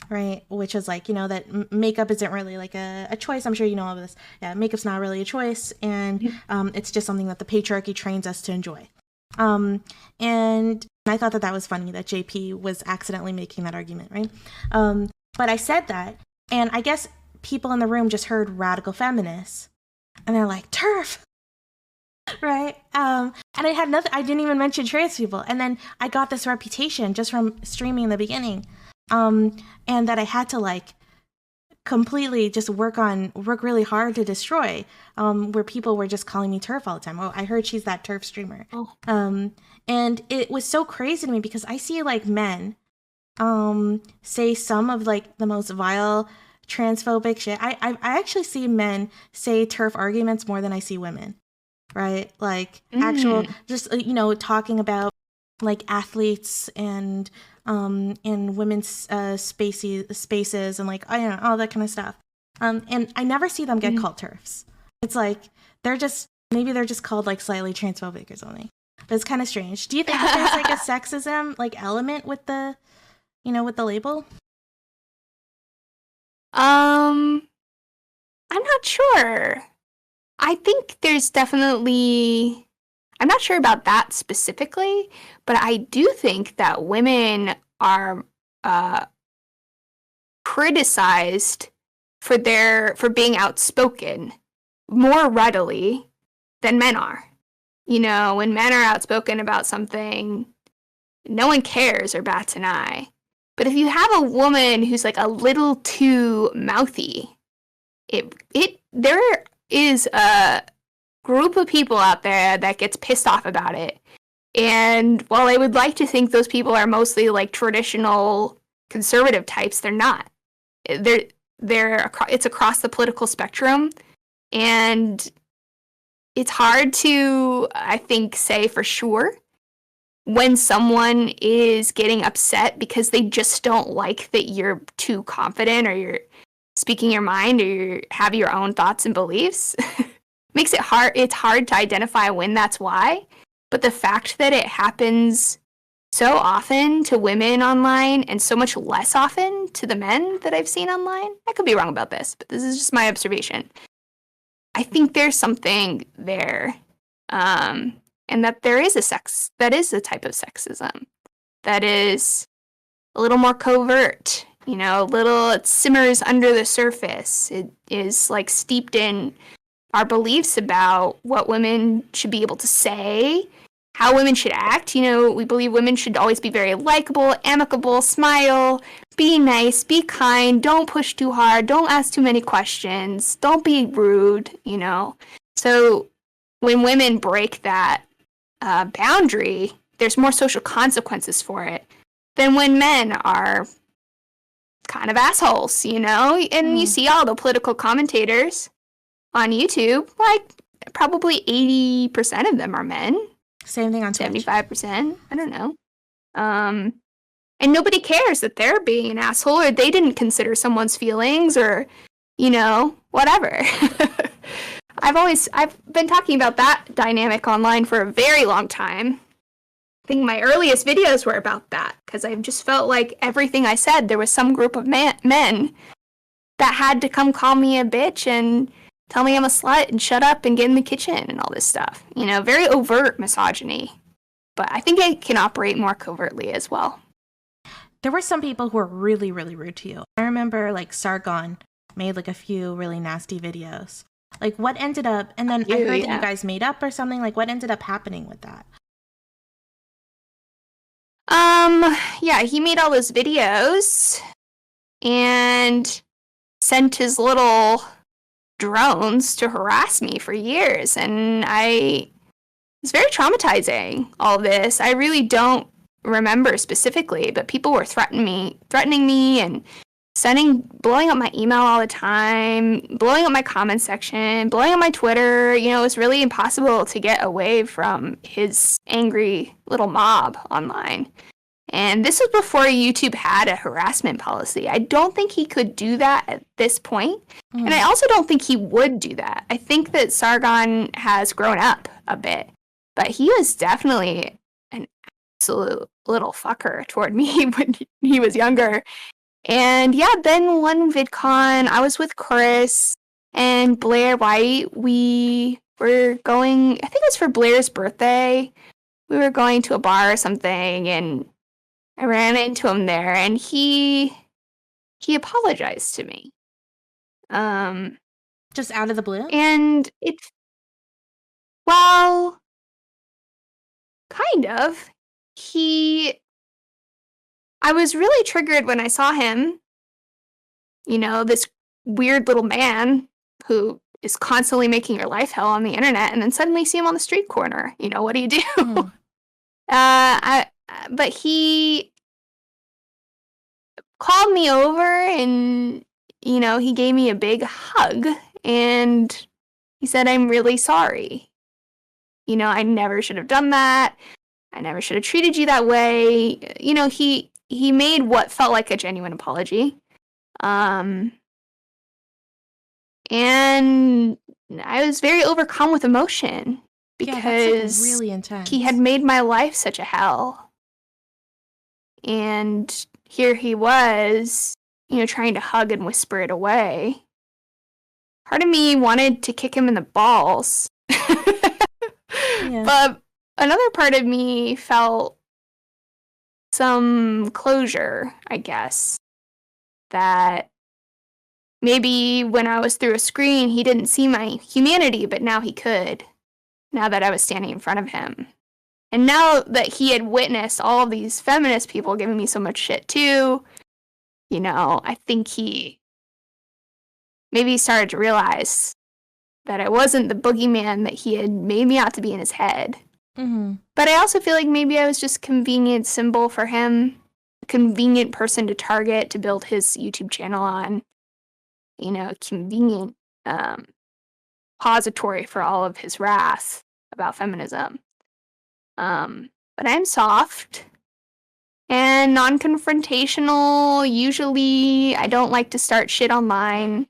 Right, which is that makeup isn't really a choice. I'm sure you know all of this. Yeah, makeup's not really a choice, and it's just something that the patriarchy trains us to enjoy. And I thought that was funny that JP was accidentally making that argument, right? But I said that, and I guess people in the room just heard radical feminists, and they're like, TERF, right? And I had nothing. I didn't even mention trans people, and then I got this reputation just from streaming in the beginning. And that I had to completely just work really hard to destroy, where people were just calling me TERF all the time. Oh, I heard she's that TERF streamer. Oh. And it was so crazy to me because I see men, say some of the most vile transphobic shit. I actually see men say TERF arguments more than I see women, right? Actual, just, talking about athletes and women's spaces and all that kind of stuff. And I never see them get called TERFs. It's they're just called slightly transphobic or something. But it's kind of strange. Do you think that there's a sexism element with the with the label? I'm not sure. I think there's definitely, I'm not sure about that specifically, but I do think that women are criticized for being outspoken more readily than men are. When men are outspoken about something, no one cares or bats an eye. But if you have a woman who's a little too mouthy, there is a group of people out there that gets pissed off about it. And while I would like to think those people are mostly traditional conservative types, they're not. It's across the political spectrum, and it's hard to, I think, say for sure when someone is getting upset because they just don't like that you're too confident or you're speaking your mind or you have your own thoughts and beliefs. Makes it hard. It's hard to identify when that's why. But the fact that it happens so often to women online and so much less often to the men that I've seen online, I could be wrong about this, but this is just my observation. I think there's something there. And that there is a type of sexism that is a little more covert, it simmers under the surface. It is steeped in our beliefs about what women should be able to say, how women should act. We believe women should always be very likable, amicable, smile, be nice, be kind, don't push too hard, don't ask too many questions, don't be rude, So when women break that boundary, there's more social consequences for it than when men are kind of assholes, you know? And you see all the political commentators on YouTube, like probably 80% of them are men. Same thing on Twitch. 75%. I don't know. And nobody cares that they're being an asshole or they didn't consider someone's feelings or, you know, whatever. I've been talking about that dynamic online for a very long time. I think my earliest videos were about that because I just felt like everything I said, there was some group of men that had to come call me a bitch and tell me I'm a slut and shut up and get in the kitchen and all this stuff. You know, very overt misogyny. But I think it can operate more covertly as well. There were some people who were really, really rude to you. I remember like Sargon made like a few really nasty videos. Like what ended up, and then I heard that you guys made up or something. Like what ended up happening with that? Yeah, he made all those videos and sent his little drones to harass me for years. And it's very traumatizing, all of this. I really don't remember specifically, but people were threatening me and blowing up my email all the time, blowing up my comment section, blowing up my Twitter. You know, it was really impossible to get away from his angry little mob online. And this was before YouTube had a harassment policy. I don't think he could do that at this point. And I also don't think he would do that. I think that Sargon has grown up a bit, but he was definitely an absolute little fucker toward me when he was younger. And yeah, then one VidCon, I was with Chris and Blair White. We were going, I think it was for Blair's birthday. We were going to a bar or something, and I ran into him there, and he apologized to me. Just out of the blue? And well, kind of. I was really triggered when I saw him. You know, this weird little man who is constantly making your life hell on the internet, and then suddenly see him on the street corner. You know, what do you do? But he called me over and, you know, he gave me a big hug and he said, "I'm really sorry. You know, I never should have done that. I never should have treated you that way." You know, he made what felt like a genuine apology. And I was very overcome with emotion because that's really intense. He had made my life such a hell. And here he was, you know, trying to hug and whisper it away. Part of me wanted to kick him in the balls. But another part of me felt some closure, I guess. That maybe when I was through a screen, he didn't see my humanity, but now he could. Now that I was standing in front of him. And now that he had witnessed all of these feminist people giving me so much shit too, you know, I think he maybe started to realize that I wasn't the boogeyman that he had made me out to be in his head. But I also feel like maybe I was just a convenient symbol for him, a convenient person to target to build his YouTube channel on, you know, a convenient repository for all of his wrath about feminism. But I'm soft and non-confrontational. Usually I don't like to start shit online.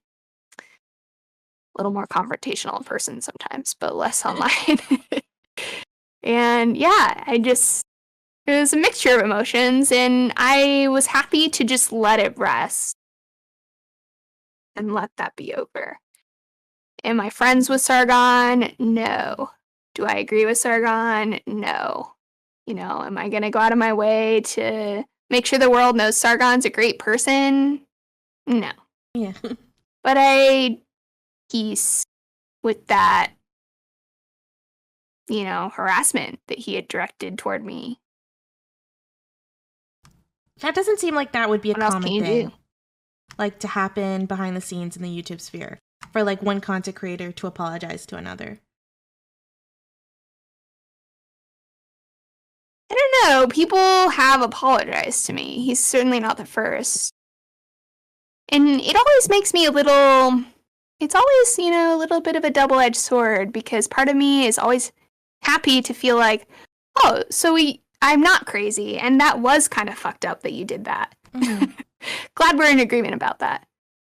A little more confrontational in person sometimes, but less online. And yeah, it was a mixture of emotions, and I was happy to just let it rest and let that be over. Am I friends with Sargon? No. Do I agree with Sargon? No. You know, am I going to go out of my way to make sure the world knows Sargon's a great person? No. Yeah. But I peace with that, you know, harassment that he had directed toward me. That doesn't seem like that would be a What else common can you thing. do? Like to happen behind the scenes in the YouTube sphere. for like one content creator to apologize to another? I don't know. People have apologized to me. He's certainly not the first. And it always makes me it's always, a little bit of a double-edged sword, because part of me is always happy to feel like, oh, so I'm not crazy, and that was kind of fucked up that you did that. Mm-hmm. Glad we're in agreement about that.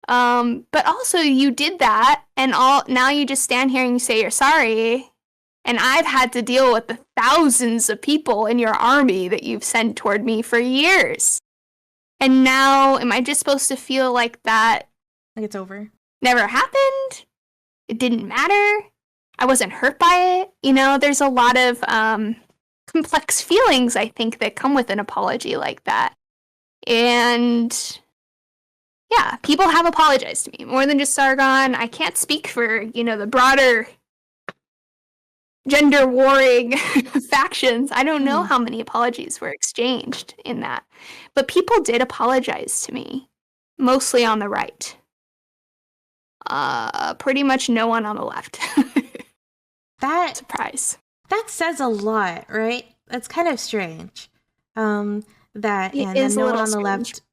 But also you did that, and now you just stand here and you say you're sorry, and I've had to deal with the thousands of people in your army that you've sent toward me for years. And now, am I just supposed to feel like that? Like it's over? Never happened? It didn't matter? I wasn't hurt by it? There's a lot of complex feelings, I think, that come with an apology like that. And yeah, people have apologized to me, more than just Sargon. I can't speak for, the broader gender warring factions. I don't know how many apologies were exchanged in that. But people did apologize to me, mostly on the right. Pretty much no one on the left. That surprise. That says a lot, right? That's kind of strange. That no one on the left.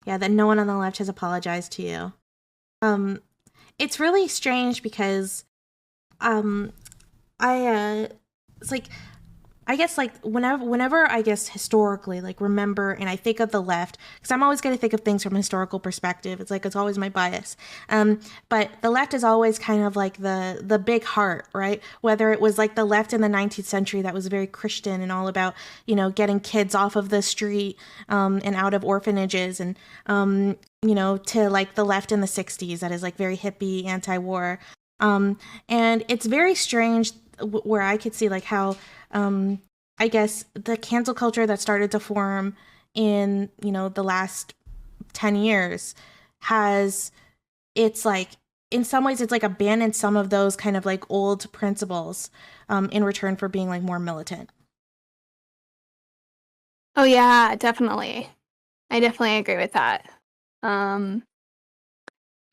Yeah, that no one on the left has apologized to you. It's really strange because, it's like, I guess like whenever I guess historically like remember and I think of the left, because I'm always going to think of things from a historical perspective. It's always my bias. But the left is always kind of like the big heart, right? Whether it was like the left in the 19th century that was very Christian and all about, getting kids off of the street and out of orphanages, and to like the left in the 60s that is like very hippie, anti-war. And it's very strange where I could see like how I guess the cancel culture that started to form in, the last 10 years it's like, in some ways it's like abandoned some of those kind of like old principles in return for being like more militant. Oh yeah, definitely. I definitely agree with that. Does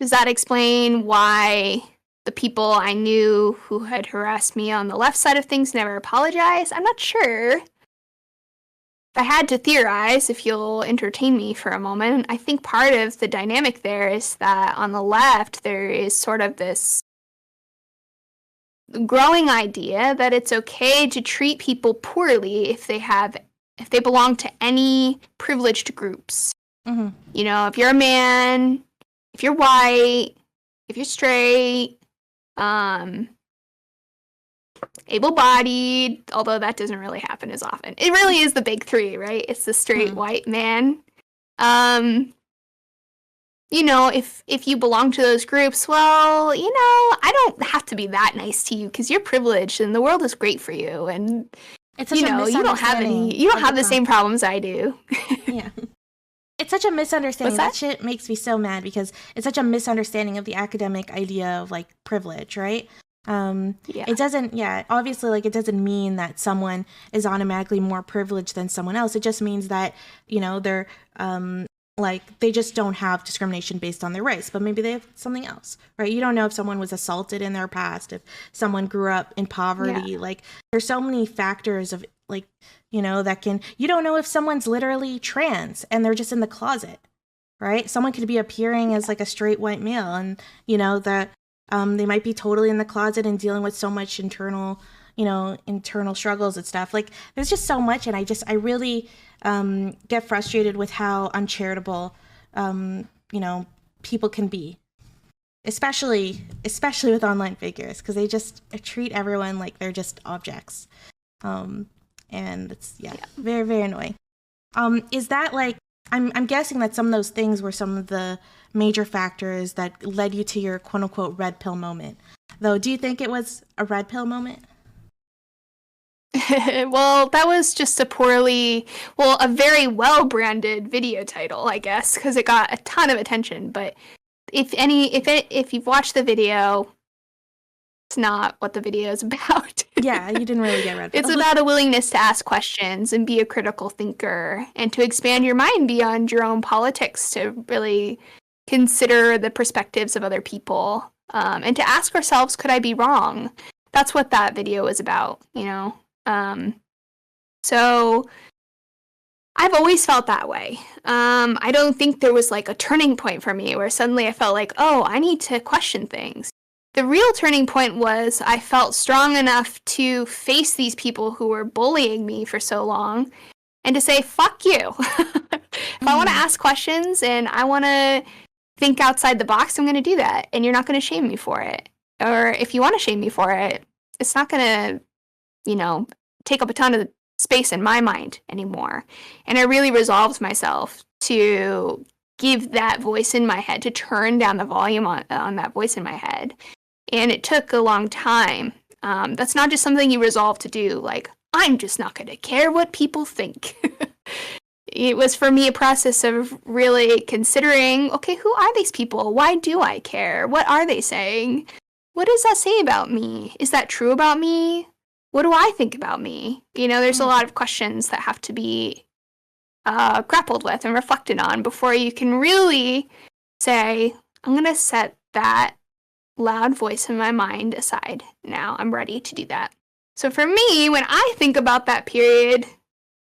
that explain why the people I knew who had harassed me on the left side of things never apologized? I'm not sure. If I had to theorize, if you'll entertain me for a moment, I think part of the dynamic there is that on the left, there is sort of this growing idea that it's okay to treat people poorly if they belong to any privileged groups. Mm-hmm. If you're a man, if you're white, if you're straight, able-bodied, although that doesn't really happen as often. It really is the big three, right? It's the straight white man. If you belong to those groups, well, I don't have to be that nice to you because you're privileged and the world is great for you, and it's such a misunderstanding. You don't have the same problems I do. Yeah. It's such a misunderstanding. That shit makes me so mad because it's such a misunderstanding of the academic idea of like privilege, right? It doesn't, obviously like it doesn't mean that someone is automatically more privileged than someone else. It just means that, they're like they just don't have discrimination based on their race, but maybe they have something else, right? You don't know if someone was assaulted in their past, if someone grew up in poverty. Like there's so many factors of like, you don't know if someone's literally trans and they're just in the closet, right? Someone could be appearing as like a straight white male and, that they might be totally in the closet and dealing with so much internal struggles and stuff. Like there's just so much. And I really get frustrated with how uncharitable, people can be, especially with online figures, because they just treat everyone like they're just objects. And it's very, very annoying. Is that like, I'm guessing that some of those things were some of the major factors that led you to your quote unquote red pill moment. Though, do you think it was a red pill moment? Well, that was just a very well branded video title, I guess, because it got a ton of attention. But if you've watched the video, it's not what the video is about. Yeah, you didn't really get red pill. It's about a willingness to ask questions and be a critical thinker and to expand your mind beyond your own politics, to really consider the perspectives of other people. and to ask ourselves, could I be wrong? That's what that video was about, you know? So I've always felt that way. I don't think there was like a turning point for me where suddenly I felt like, oh, I need to question things. The real turning point was I felt strong enough to face these people who were bullying me for so long and to say, fuck you. If I want to ask questions and I want to think outside the box, I'm going to do that. And you're not going to shame me for it. Or if you want to shame me for it, it's not going to, you know, take up a ton of space in my mind anymore. And I really resolved myself to give that voice in my head, to turn down the volume on that voice in my head. And it took a long time. That's not just something you resolve to do, like, I'm just not going to care what people think. It was for me a process of really considering, okay, who are these people? Why do I care? What are they saying? What does that say about me? Is that true about me? What do I think about me? You know, there's a lot of questions that have to be grappled with and reflected on before you can really say, I'm going to set that loud voice in my mind aside now. I'm ready to do that. So for me, when I think about that period,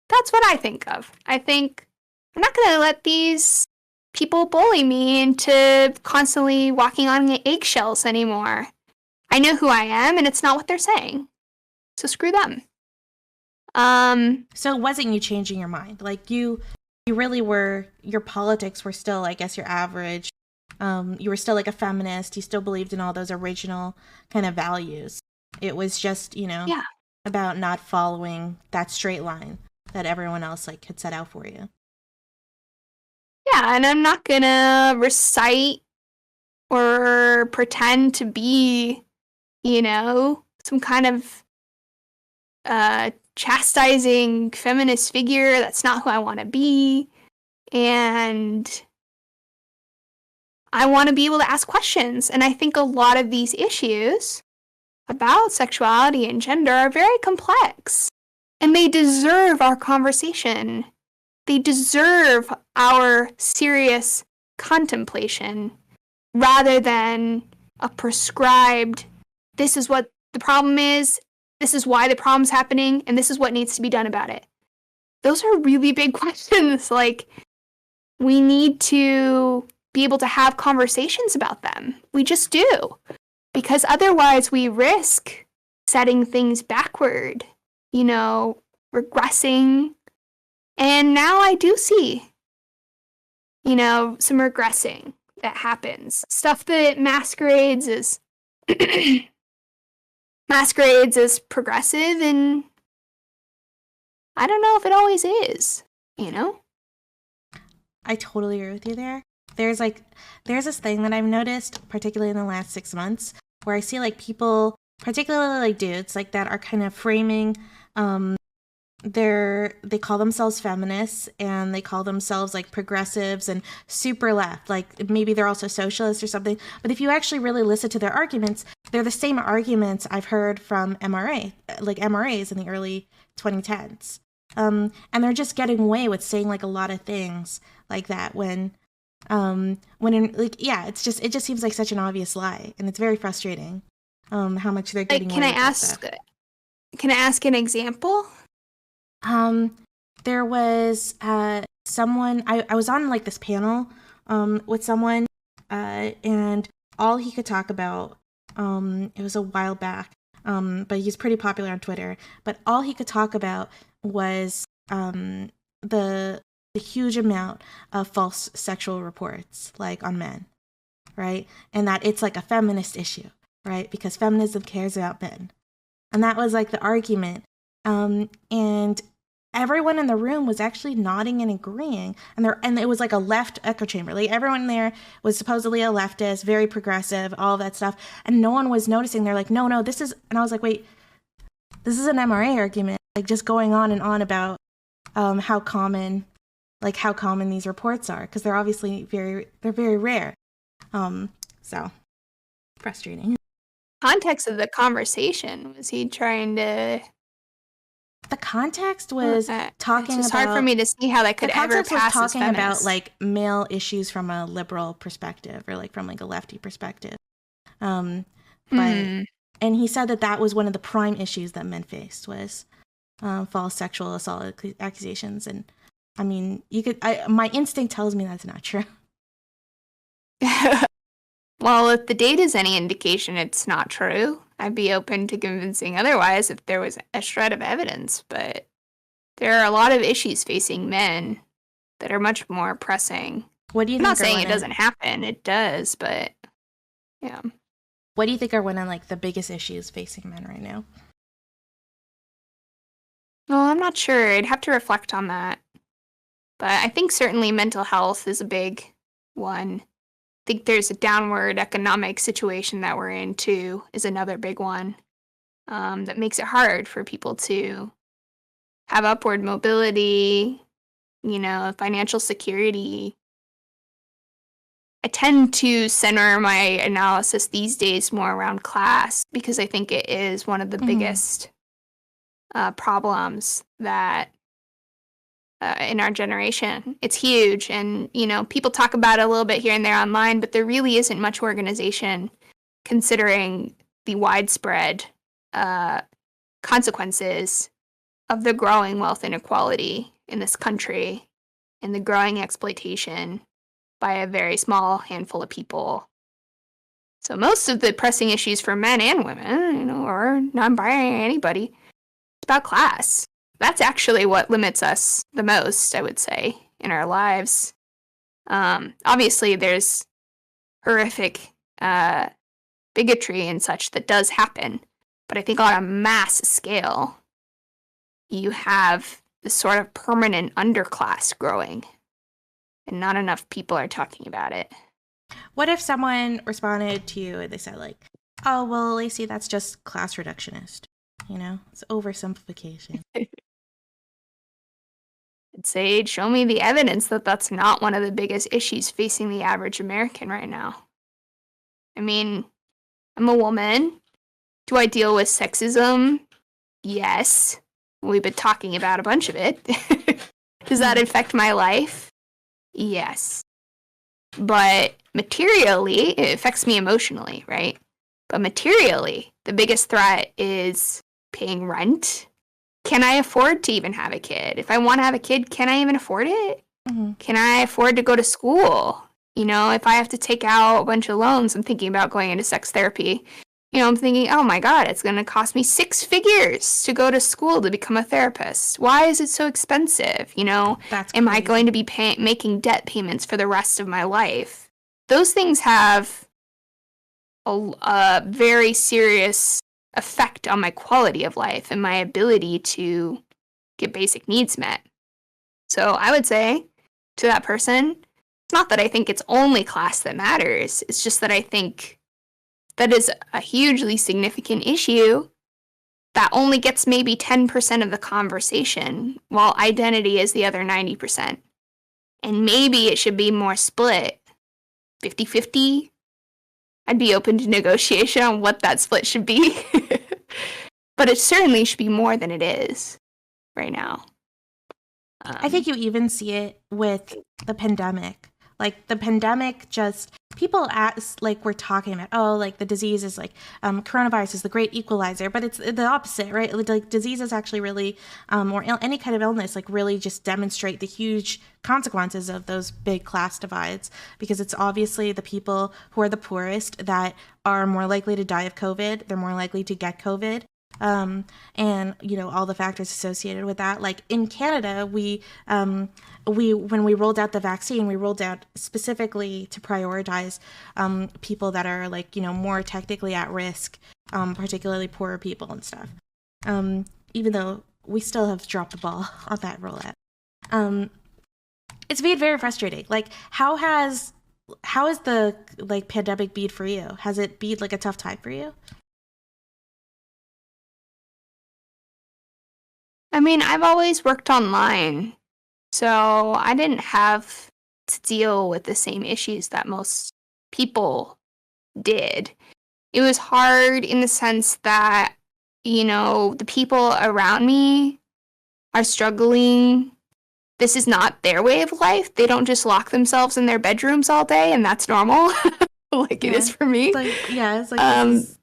that's what I think of. I think I'm not going to let these people bully me into constantly walking on eggshells anymore. I know who I am, and it's not what they're saying. So screw them. So it wasn't you changing your mind? Like you really were, your politics were still, I guess, your average. You were still like a feminist. You still believed in all those original kind of values. It was just, you know, about not following that straight line that everyone else like had set out for you. Yeah, and I'm not gonna recite or pretend to be, you know, some kind of chastising feminist figure. That's not who I want to be. And I want to be able to ask questions. And I think a lot of these issues about sexuality and gender are very complex. And they deserve our conversation. They deserve our serious contemplation rather than a prescribed, this is what the problem is, this is why the problem's happening, and this is what needs to be done about it. Those are really big questions. Like, we need to be able to have conversations about them. We just do. Because otherwise we risk setting things backward, you know, regressing. And now I do see, you know, some regressing that happens. Stuff that masquerades as progressive, and I don't know if it always is, you know? I totally agree with you there. There's this thing that I've noticed, particularly in the last 6 months, where I see like people, particularly like dudes, like that are kind of framing, they call themselves feminists and they call themselves like progressives and super left, like maybe they're also socialists or something. But if you actually really listen to their arguments, they're the same arguments I've heard from MRAs in the early 2010s. And they're just getting away with saying like a lot of things like that when in, like, yeah, it just seems like such an obvious lie, and it's very frustrating how much they're getting away with that stuff. Can I ask an example? There was someone, I was on like this panel with someone, and all he could talk about, it was a while back, but he's pretty popular on Twitter, but all he could talk about was the huge amount of false sexual reports, like on men, right? And that it's like a feminist issue, right? Because feminism cares about men. And that was like the argument. And everyone in the room was actually nodding and agreeing. And it was like a left echo chamber. Like everyone there was supposedly a leftist, very progressive, all of that stuff. And no one was noticing. They're like, no, this is, and I was like, wait, this is an MRA argument, like just going on and on about how common these reports are, because they're obviously very rare. So frustrating. Context of the conversation, was he trying to? The context was talking about. It's hard for me to see how that could ever pass as feminist. The context was talking about like male issues from a liberal perspective, or like from like a lefty perspective. But and he said that was one of the prime issues that men faced was false sexual assault accusations. And I mean, my instinct tells me that's not true. Well, if the data's any indication, it's not true. I'd be open to convincing otherwise if there was a shred of evidence, but there are a lot of issues facing men that are much more pressing. What do you I'm think? not saying it doesn't happen, it does, but yeah. What do you think are one of like the biggest issues facing men right now? Well, I'm not sure. I'd have to reflect on that. But I think certainly mental health is a big one. I think there's a downward economic situation that we're in too, is another big one that makes it hard for people to have upward mobility, financial security. I tend to center my analysis these days more around class because I think it is one of the biggest problems that in our generation. It's huge, and people talk about it a little bit here and there online, but there really isn't much organization considering the widespread consequences of the growing wealth inequality in this country and the growing exploitation by a very small handful of people. So most of the pressing issues for men and women, or non-binary anybody, it's about class. That's actually what limits us the most, I would say, in our lives. Obviously, there's horrific bigotry and such that does happen, but I think on a mass scale, you have this sort of permanent underclass growing, and not enough people are talking about it. What if someone responded to you and they said, like, oh, well, Laci, that's just class reductionist. It's oversimplification. I'd say, show me the evidence that that's not one of the biggest issues facing the average American right now. I mean, I'm a woman. Do I deal with sexism? Yes. We've been talking about a bunch of it. Does that affect my life? Yes. But materially, it affects me emotionally, right? But materially, the biggest threat is paying rent. Can I afford to even have a kid? If I want to have a kid, can I even afford it? Mm-hmm. Can I afford to go to school? If I have to take out a bunch of loans, I'm thinking about going into sex therapy. I'm thinking, oh my God, it's going to cost me 6 figures to go to school to become a therapist. Why is it so expensive? Am I going to be making debt payments for the rest of my life? Those things have a very serious effect on my quality of life and my ability to get basic needs met. So I would say to that person, it's not that I think it's only class that matters. It's just that I think that is a hugely significant issue that only gets maybe 10% of the conversation, while identity is the other 90%. And maybe it should be more split, 50-50. I'd be open to negotiation on what that split should be. But it certainly should be more than it is right now. I think you even see it with the pandemic. Like, the pandemic just, people ask, like, we're talking about, oh, like, the disease is, like, coronavirus is the great equalizer, but it's the opposite, right? Like, disease is actually really, or any kind of illness, like, really just demonstrate the huge consequences of those big class divides, because it's obviously the people who are the poorest that are more likely to die of COVID. They're more likely to get COVID. And all the factors associated with that. Like in Canada, we when we rolled out the vaccine, we rolled out specifically to prioritize people that are more technically at risk, particularly poorer people and stuff. Even though we still have dropped the ball on that rollout. It's been very frustrating. Like, how has the pandemic been for you? Has it been a tough time for you? I mean, I've always worked online, so I didn't have to deal with the same issues that most people did. It was hard in the sense that, the people around me are struggling. This is not their way of life. They don't just lock themselves in their bedrooms all day, and that's normal. like it Yeah. is for me. It's like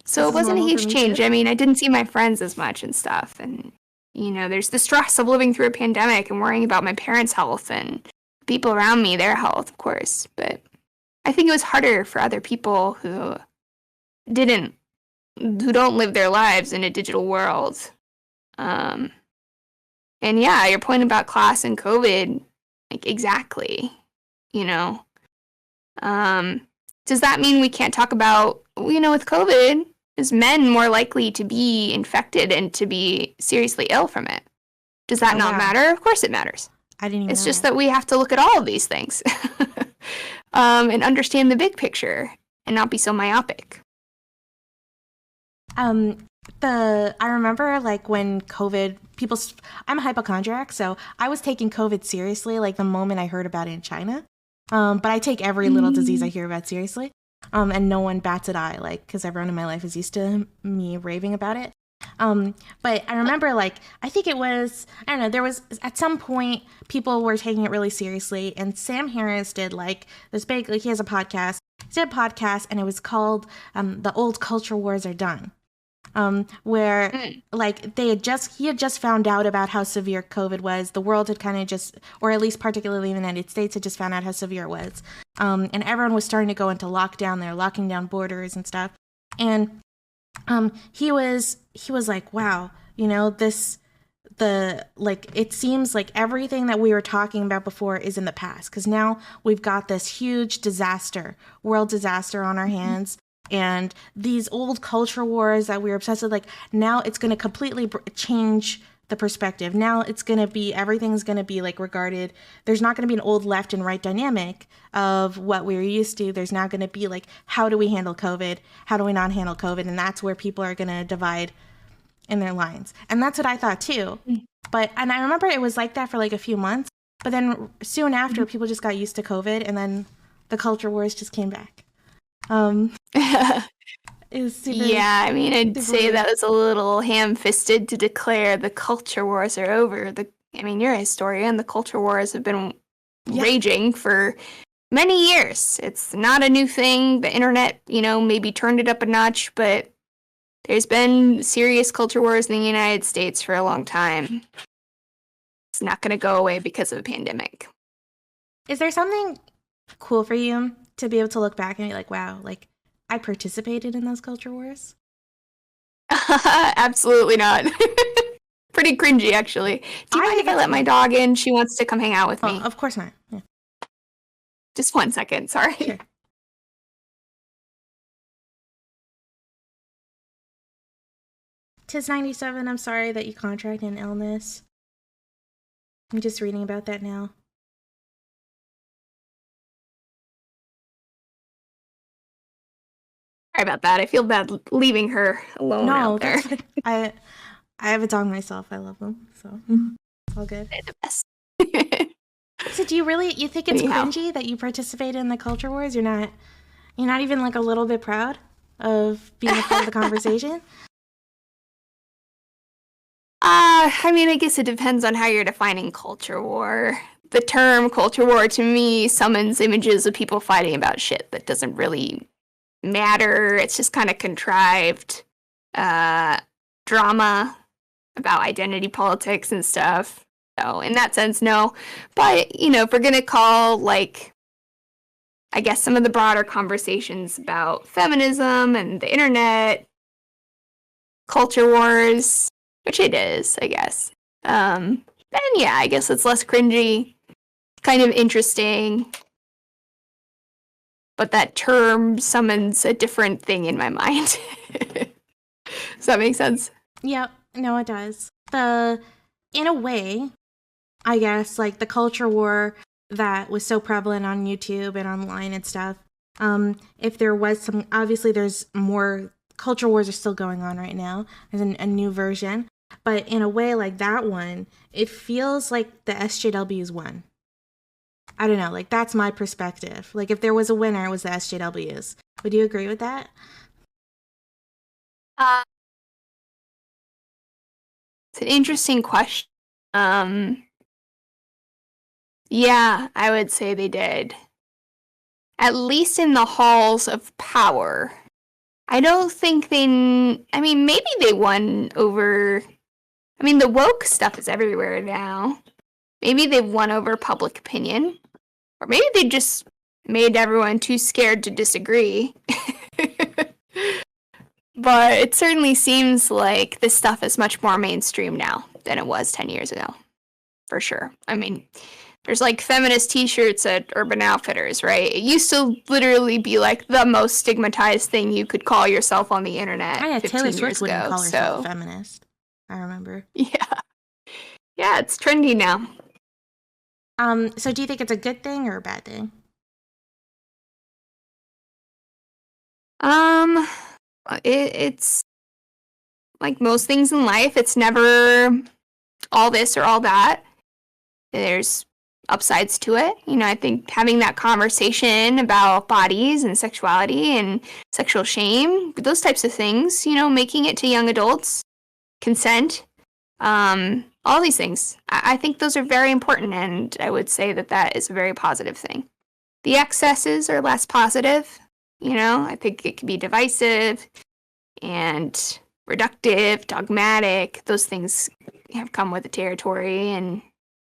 So it wasn't a normal for huge me change. too. I mean, I didn't see my friends as much and stuff. And, there's the stress of living through a pandemic and worrying about my parents' health and people around me, their health, of course. But I think it was harder for other people who don't live their lives in a digital world. And yeah, your point about class and COVID, like exactly, you know. Does that mean we can't talk about, with COVID, is men more likely to be infected and to be seriously ill from it? Does that not matter? Of course it matters. I didn't even It's know just that we have to look at all of these things and understand the big picture and not be so myopic. I remember like when COVID, I'm a hypochondriac, so I was taking COVID seriously like the moment I heard about it in China. But I take every little disease I hear about seriously. And no one bats an eye, like, because everyone in my life is used to me raving about it. But I remember, like, I think it was, I don't know, there was, at some point, people were taking it really seriously, and Sam Harris did, like, this big, like, he has a podcast. He did a podcast, and it was called The Old Culture Wars Are Done. Where like he had just found out about how severe COVID was. The world had kind of just, or at least particularly the United States, had just found out how severe it was. And everyone was starting to go into lockdown. They're locking down borders and stuff. And he was like, wow, it seems like everything that we were talking about before is in the past, because now we've got this huge world disaster on our hands. And these old culture wars that we were obsessed with, like, now it's going to completely change the perspective. Now everything's going to be like regarded. There's not going to be an old left and right dynamic of what we were used to. There's now going to be like, how do we handle COVID? How do we not handle COVID? And that's where people are going to divide in their lines. And that's what I thought too. And I remember it was like that for like a few months, but then soon after people just got used to COVID, and then the culture wars just came back. Yeah, I mean, I'd say that was a little ham-fisted to declare the culture wars are over. You're a historian. The culture wars have been raging for many years. It's not a new thing. The internet, maybe turned it up a notch, but there's been serious culture wars in the United States for a long time. It's not going to go away because of a pandemic. Is there something cool for you to be able to look back and be like, wow, like, I participated in those culture wars? Absolutely not. Pretty cringy, actually. Do you mind if I let my dog in? She wants to come hang out with me. Of course not. Yeah. Just 1 second, sorry. Sure. Tis 97, I'm sorry that you contracted an illness. I'm just reading about that now. Sorry about that. I feel bad leaving her alone out there. That's fine. I have a dog myself. I love them, so it's all good. They're the best. So do you think it's cringy that you participate in the culture wars? You're not even like a little bit proud of being a part of the conversation? I guess it depends on how you're defining culture war. The term culture war to me summons images of people fighting about shit that doesn't really matter. It's just kind of contrived drama about identity politics and stuff. So in that sense, no. But, if we're going to call, like, I guess some of the broader conversations about feminism and the internet, culture wars, which it is, I guess. Then yeah, I guess it's less cringy, kind of interesting. But that term summons a different thing in my mind. Does that make sense? Yep. No, it does. In a way, I guess, like the culture war that was so prevalent on YouTube and online and stuff, if there was obviously there's more, culture wars are still going on right now. There's a new version. But in a way like that one, it feels like the SJWs won. I don't know, like that's my perspective. Like if there was a winner, it was the SJWs. Would you agree with that? It's an interesting question. Yeah, I would say they did. at least in the halls of power. I don't think maybe they won over, the woke stuff is everywhere now. Maybe they've won over public opinion. Or maybe they just made everyone too scared to disagree. But it certainly seems like this stuff is much more mainstream now than it was 10 years ago. For sure. There's like feminist t-shirts at Urban Outfitters, right? It used to literally be like the most stigmatized thing you could call yourself on the internet. Yeah, 15 Taylor years Swift wouldn't ago, call herself a feminist. I remember. Yeah. Yeah, it's trendy now. So do you think it's a good thing or a bad thing? It's like most things in life, it's never all this or all that. There's upsides to it. I think having that conversation about bodies and sexuality and sexual shame, those types of things, making it to young adults, consent, all these things. I think those are very important, and I would say that is a very positive thing. The excesses are less positive. I think it can be divisive and reductive, dogmatic. Those things have come with the territory, and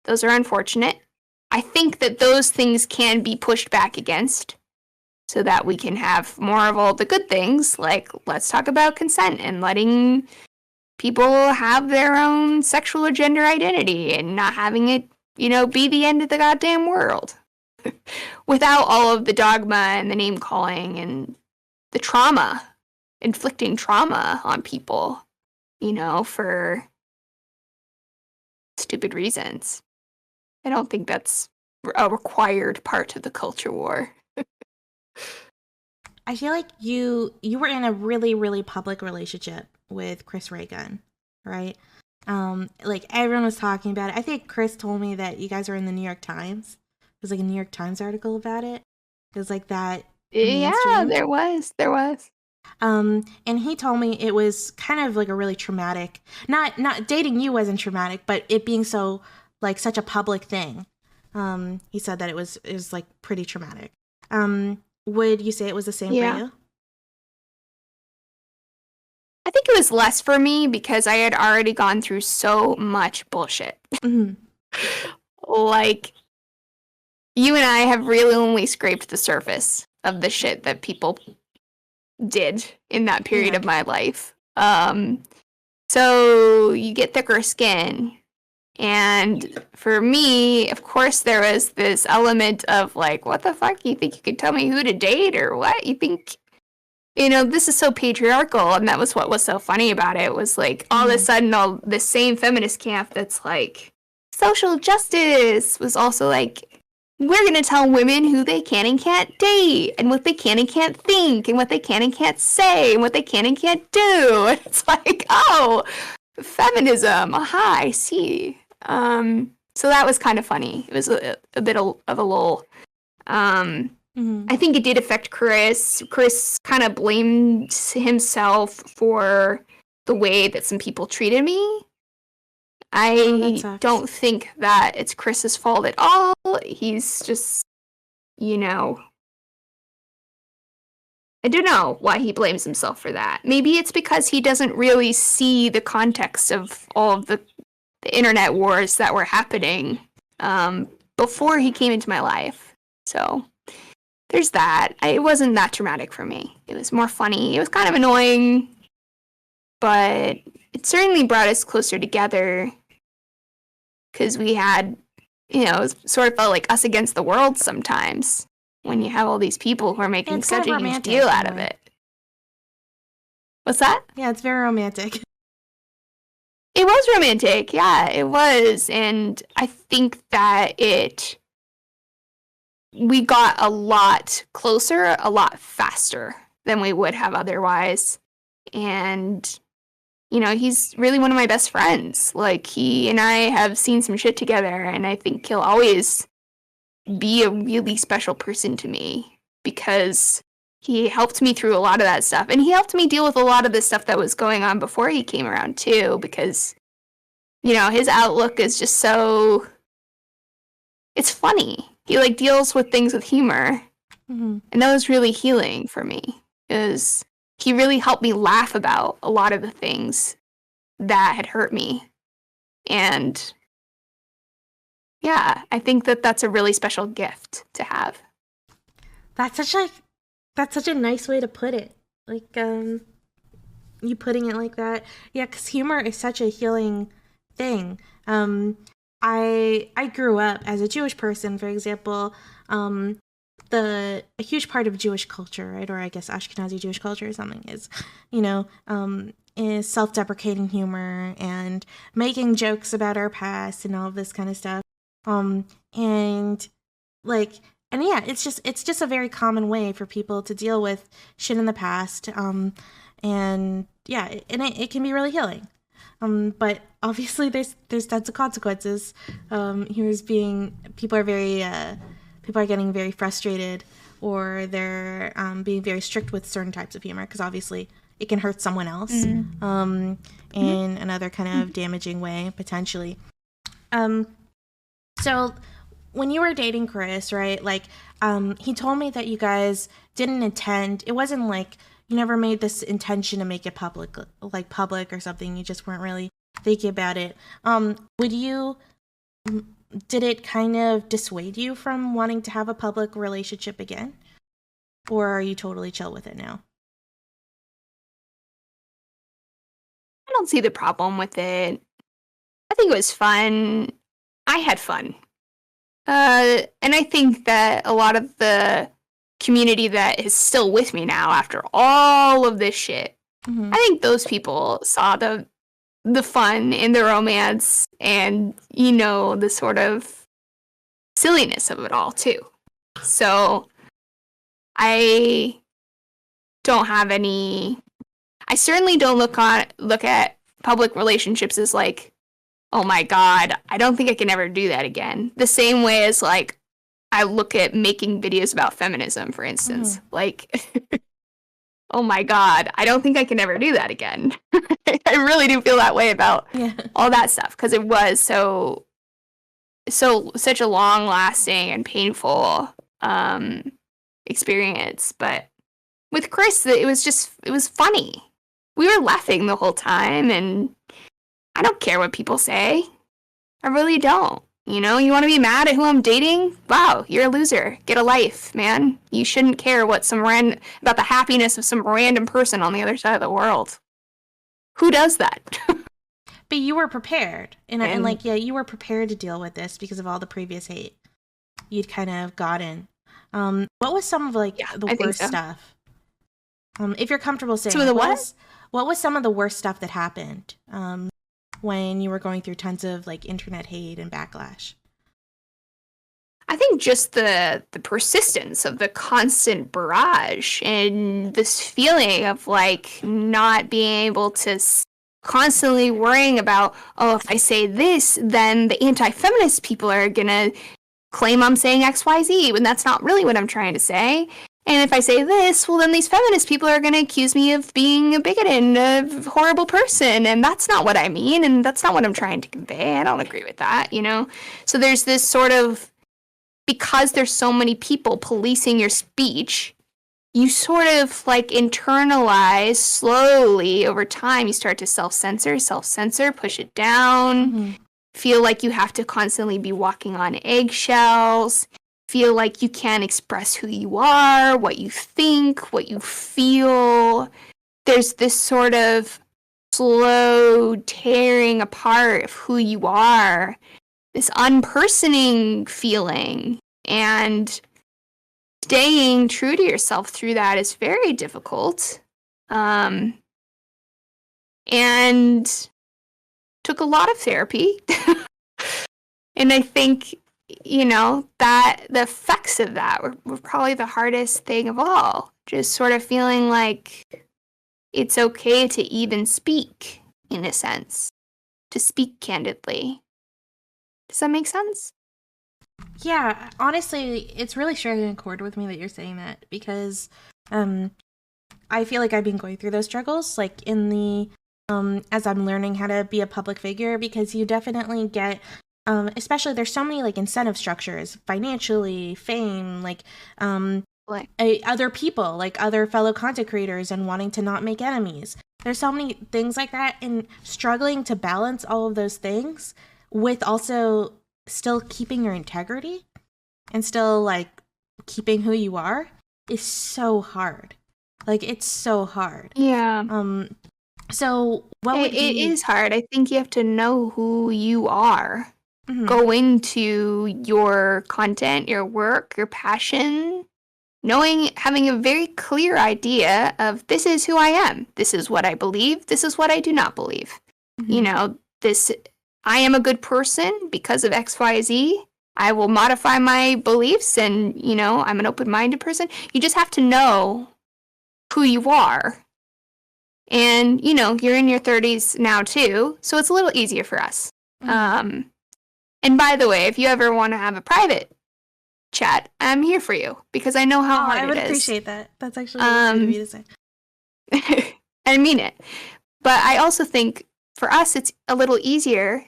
those are unfortunate. I think that those things can be pushed back against so that we can have more of all the good things, like let's talk about consent and letting people have their own sexual or gender identity and not having it, be the end of the goddamn world. Without all of the dogma and the name calling and the trauma, inflicting trauma on people, for stupid reasons. I don't think that's a required part of the culture war. I feel like you were in a really, really public relationship with Chris Reagan, right? Like everyone was talking about it. I think Chris told me that you guys were in the New York Times. There's like a New York Times article about it. It was like that. Yeah, there was. And he told me it was kind of like a really traumatic, not dating you wasn't traumatic, but it being so like such a public thing. He said that it was like pretty traumatic. Would you say it was the same for you? I think it was less for me because I had already gone through so much bullshit. Mm-hmm. Like, you and I have really only scraped the surface of the shit that people did in that period of my life. So you get thicker skin. And for me, of course, there was this element of like, what the fuck? You think you could tell me who to date or what? You think, this is so patriarchal. And that was what was so funny about it, was like all of a sudden, all the same feminist camp that's like social justice was also like, we're going to tell women who they can and can't date and what they can and can't think and what they can and can't say and what they can and can't do. And it's like, oh, feminism. Aha, I see. So that was kind of funny. It was a bit of a lull. I think it did affect Chris. Chris kind of blamed himself for the way that some people treated me. I don't think that it's Chris's fault at all. He's just, I don't know why he blames himself for that. Maybe it's because he doesn't really see the context of all of the internet wars that were happening before he came into my life. So there's that. It wasn't that traumatic for me. It was more funny. It was kind of annoying, but it certainly brought us closer together. Because we had, it sort of felt like us against the world sometimes when you have all these people who are making such a huge deal out of it. What's that? Yeah, it's very romantic. It was romantic. Yeah, it was. And I think that we got a lot closer, a lot faster than we would have otherwise. And he's really one of my best friends. Like, he and I have seen some shit together, and I think he'll always be a really special person to me because he helped me through a lot of that stuff. And he helped me deal with a lot of the stuff that was going on before he came around, too, because, his outlook is just so... It's funny. He, deals with things with humor. And that was really healing for me, because he really helped me laugh about a lot of the things that had hurt me. And yeah, I think that that's a really special gift to have. That's such a nice way to put it. Like, you putting it like that. Yeah, because humor is such a healing thing. I grew up as a Jewish person, for example. A huge part of Jewish culture, right, or I guess Ashkenazi Jewish culture or something is, is self-deprecating humor and making jokes about our past and all of this kind of stuff. And yeah, it's just a very common way for people to deal with shit in the past. And yeah, and it can be really healing. But obviously there's tons of consequences. People are getting very frustrated, or they're being very strict with certain types of humor, because obviously it can hurt someone else in another kind of damaging way, potentially. So when you were dating Chris, right, like, he told me that you guys didn't intend, it wasn't like you never made this intention to make it public or something, you just weren't really thinking about it. Did it kind of dissuade you from wanting to have a public relationship again? Or are you totally chill with it now? I don't see the problem with it. I think it was fun. I had fun. And I think that a lot of the community that is still with me now after all of this shit, I think those people saw the fun in the romance and, the sort of silliness of it all, too. So I don't have any... I certainly don't look at public relationships as like, oh my God, I don't think I can ever do that again. The same way as, like, I look at making videos about feminism, for instance. Like, oh my God, I don't think I can ever do that again. I really do feel that way about all that stuff, because it was such a long-lasting and painful experience. But with Chris, it was funny. We were laughing the whole time, and I don't care what people say. I really don't. You want to be mad at who I'm dating? Wow, you're a loser. Get a life, man. You shouldn't care about the happiness of some random person on the other side of the world. Who does that? But you were prepared, and you were prepared to deal with this because of all the previous hate you'd kind of gotten. What was some of the worst stuff? If you're comfortable saying, some of the what? What was some of the worst stuff that happened when you were going through tons of internet hate and backlash? I think just the persistence of the constant barrage and this feeling of not being able to constantly worrying about, oh, if I say this, then the anti-feminist people are gonna claim I'm saying XYZ, when that's not really what I'm trying to say. And if I say this, well, then these feminist people are going to accuse me of being a bigot and a horrible person, and that's not what I mean, and that's not what I'm trying to convey. I don't agree with that, So there's this sort of, because there's so many people policing your speech, you sort of internalize slowly over time. You start to self-censor, push it down, feel like you have to constantly be walking on eggshells, feel like you can't express who you are, what you think, what you feel. There's this sort of slow tearing apart of who you are, this unpersoning feeling, and staying true to yourself through that is very difficult. And took a lot of therapy. And I think, that the effects of that were probably the hardest thing of all. Just sort of feeling like it's okay to even speak, in a sense. To speak candidly. Does that make sense? Yeah, honestly, it's really striking a chord with me that you're saying that, because I feel like I've been going through those struggles, in the as I'm learning how to be a public figure, because you definitely get, especially there's so many incentive structures, financially, fame, other people, like other fellow content creators, and wanting to not make enemies. There's so many things like that, and struggling to balance all of those things with also still keeping your integrity and still like keeping who you are is so hard. Like, it's so hard. Yeah. So what would it is hard. I think you have to know who you are. Mhm. Go into your content, your work, your passion, having a very clear idea of this is who I am. This is what I believe. This is what I do not believe. Mhm. I am a good person because of XYZ. I will modify my beliefs and, I'm an open-minded person. You just have to know who you are. And, you're in your 30s now too, so it's a little easier for us. Mhm. And by the way, if you ever want to have a private chat, I'm here for you because I know how hard I would it is. appreciate that. That's actually really sweet of you to say. I mean it. But I also think for us, it's a little easier.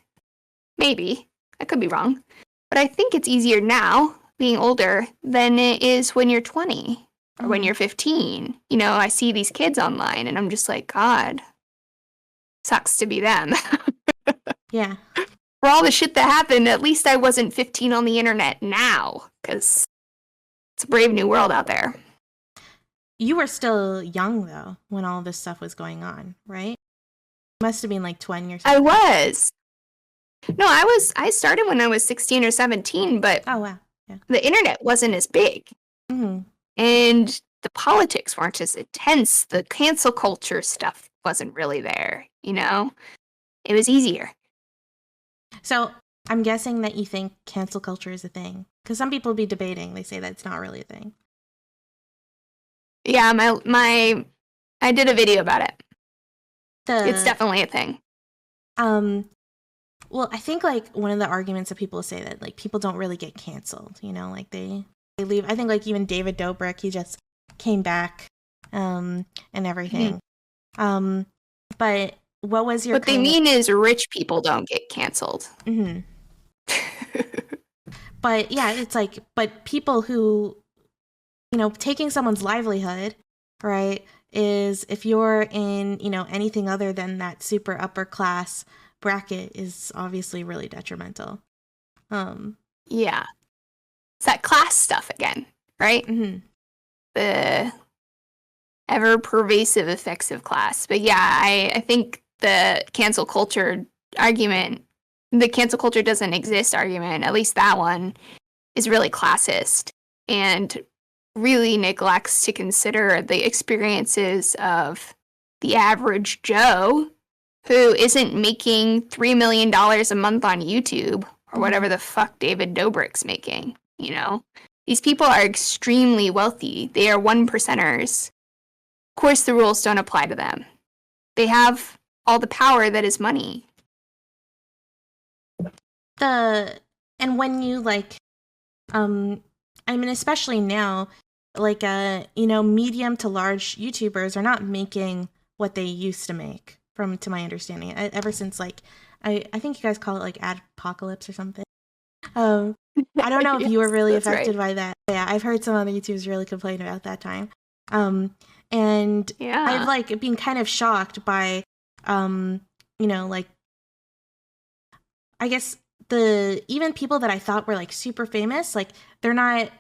Maybe. I could be wrong. But I think it's easier now, being older, than it is when you're 20 or when you're 15. I see these kids online and I'm just like, God, sucks to be them. Yeah. For all the shit that happened, at least I wasn't 15 on the internet now, because it's a brave new world out there. You were still young, though, when all this stuff was going on, right? Must have been like 20 or something. I was. No, I started when I was 16 or 17, but Oh, wow. Yeah. the internet wasn't as big. Mm-hmm. And the politics weren't as intense. The cancel culture stuff wasn't really there, It was easier. So I'm guessing that you think cancel culture is a thing. Because some people be debating. They say that it's not really a thing. Yeah, I did a video about it. It's definitely a thing. Well, I think like one of the arguments that people say that like people don't really get canceled, like they leave. I think like even David Dobrik, he just came back and everything. Mm-hmm. But what was your What they mean is rich people don't get canceled. Mm-hmm. But yeah, it's like, but people who, taking someone's livelihood, right, is if you're in, anything other than that super upper class bracket is obviously really detrimental. Yeah. It's that class stuff again, right? Mm-hmm. The ever pervasive effects of class. But yeah, I think the cancel culture argument, the cancel culture doesn't exist argument, at least that one, is really classist and really neglects to consider the experiences of the average Joe who isn't making $3 million a month on YouTube or whatever the fuck David Dobrik's making, These people are extremely wealthy. They are 1%ers. Of course, the rules don't apply to them. They have all the power that is money. And when you like, especially now, like, medium to large YouTubers are not making what they used to make, to my understanding, ever since like, I think you guys call it like adpocalypse or something. I don't know if you were really affected by that. Yeah, I've heard some other YouTubers really complain about that time. And yeah. I've like been kind of shocked by, like, I guess even people that I thought were like super famous, like they're not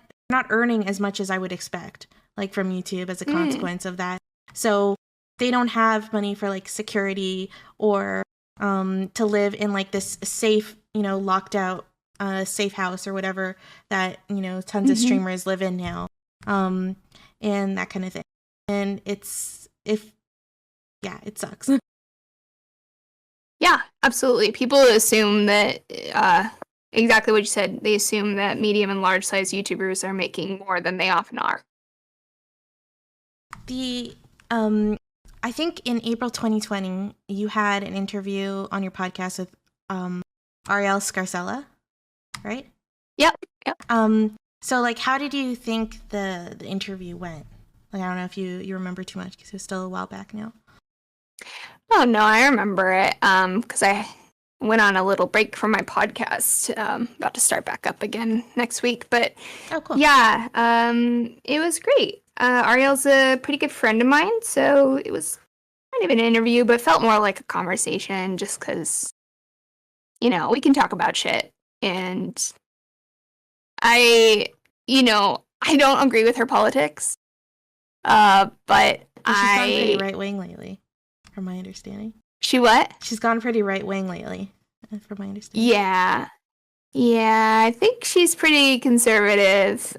earning as much as I would expect, like from YouTube as a consequence of that. So they don't have money for like security or to live in like this safe, locked out safe house or whatever that, tons of streamers live in now. And that kind of thing. And it sucks. Yeah, absolutely. People assume that, exactly what you said, they assume that medium and large size YouTubers are making more than they often are. I think in April 2020, you had an interview on your podcast with Ariel Scarcella, right? Yep. So like, how did you think the interview went? Like, I don't know if you remember too much because it was still a while back now. Oh, no, I remember it because I went on a little break from my podcast. About to start back up again next week. But cool. Yeah, it was great. Ariel's a pretty good friend of mine, so it was kind of an interview, but felt more like a conversation just because, we can talk about shit. And I don't agree with her politics, but she's gone pretty right-wing lately, from my understanding. She what? She's gone pretty right-wing lately, from my understanding. Yeah, I think she's pretty conservative.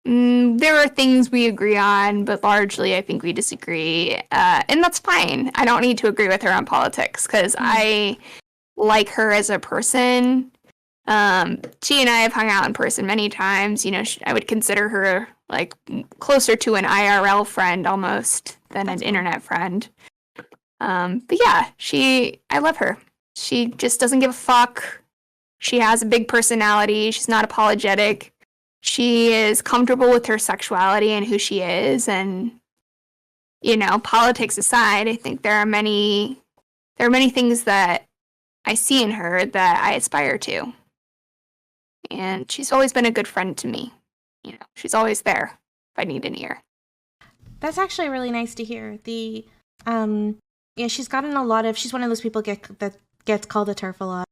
There are things we agree on, but largely I think we disagree, and that's fine. I don't need to agree with her on politics, because I like her as a person. She and I have hung out in person many times. I would consider her like closer to an IRL friend almost than an internet friend. But yeah, I love her. She just doesn't give a fuck. She has a big personality. She's not apologetic. She is comfortable with her sexuality and who she is. And, politics aside, I think there are many things that I see in her that I aspire to. And she's always been a good friend to me. She's always there if I need an ear. That's actually really nice to hear. She's gotten she's one of those people that gets called a TERF a lot.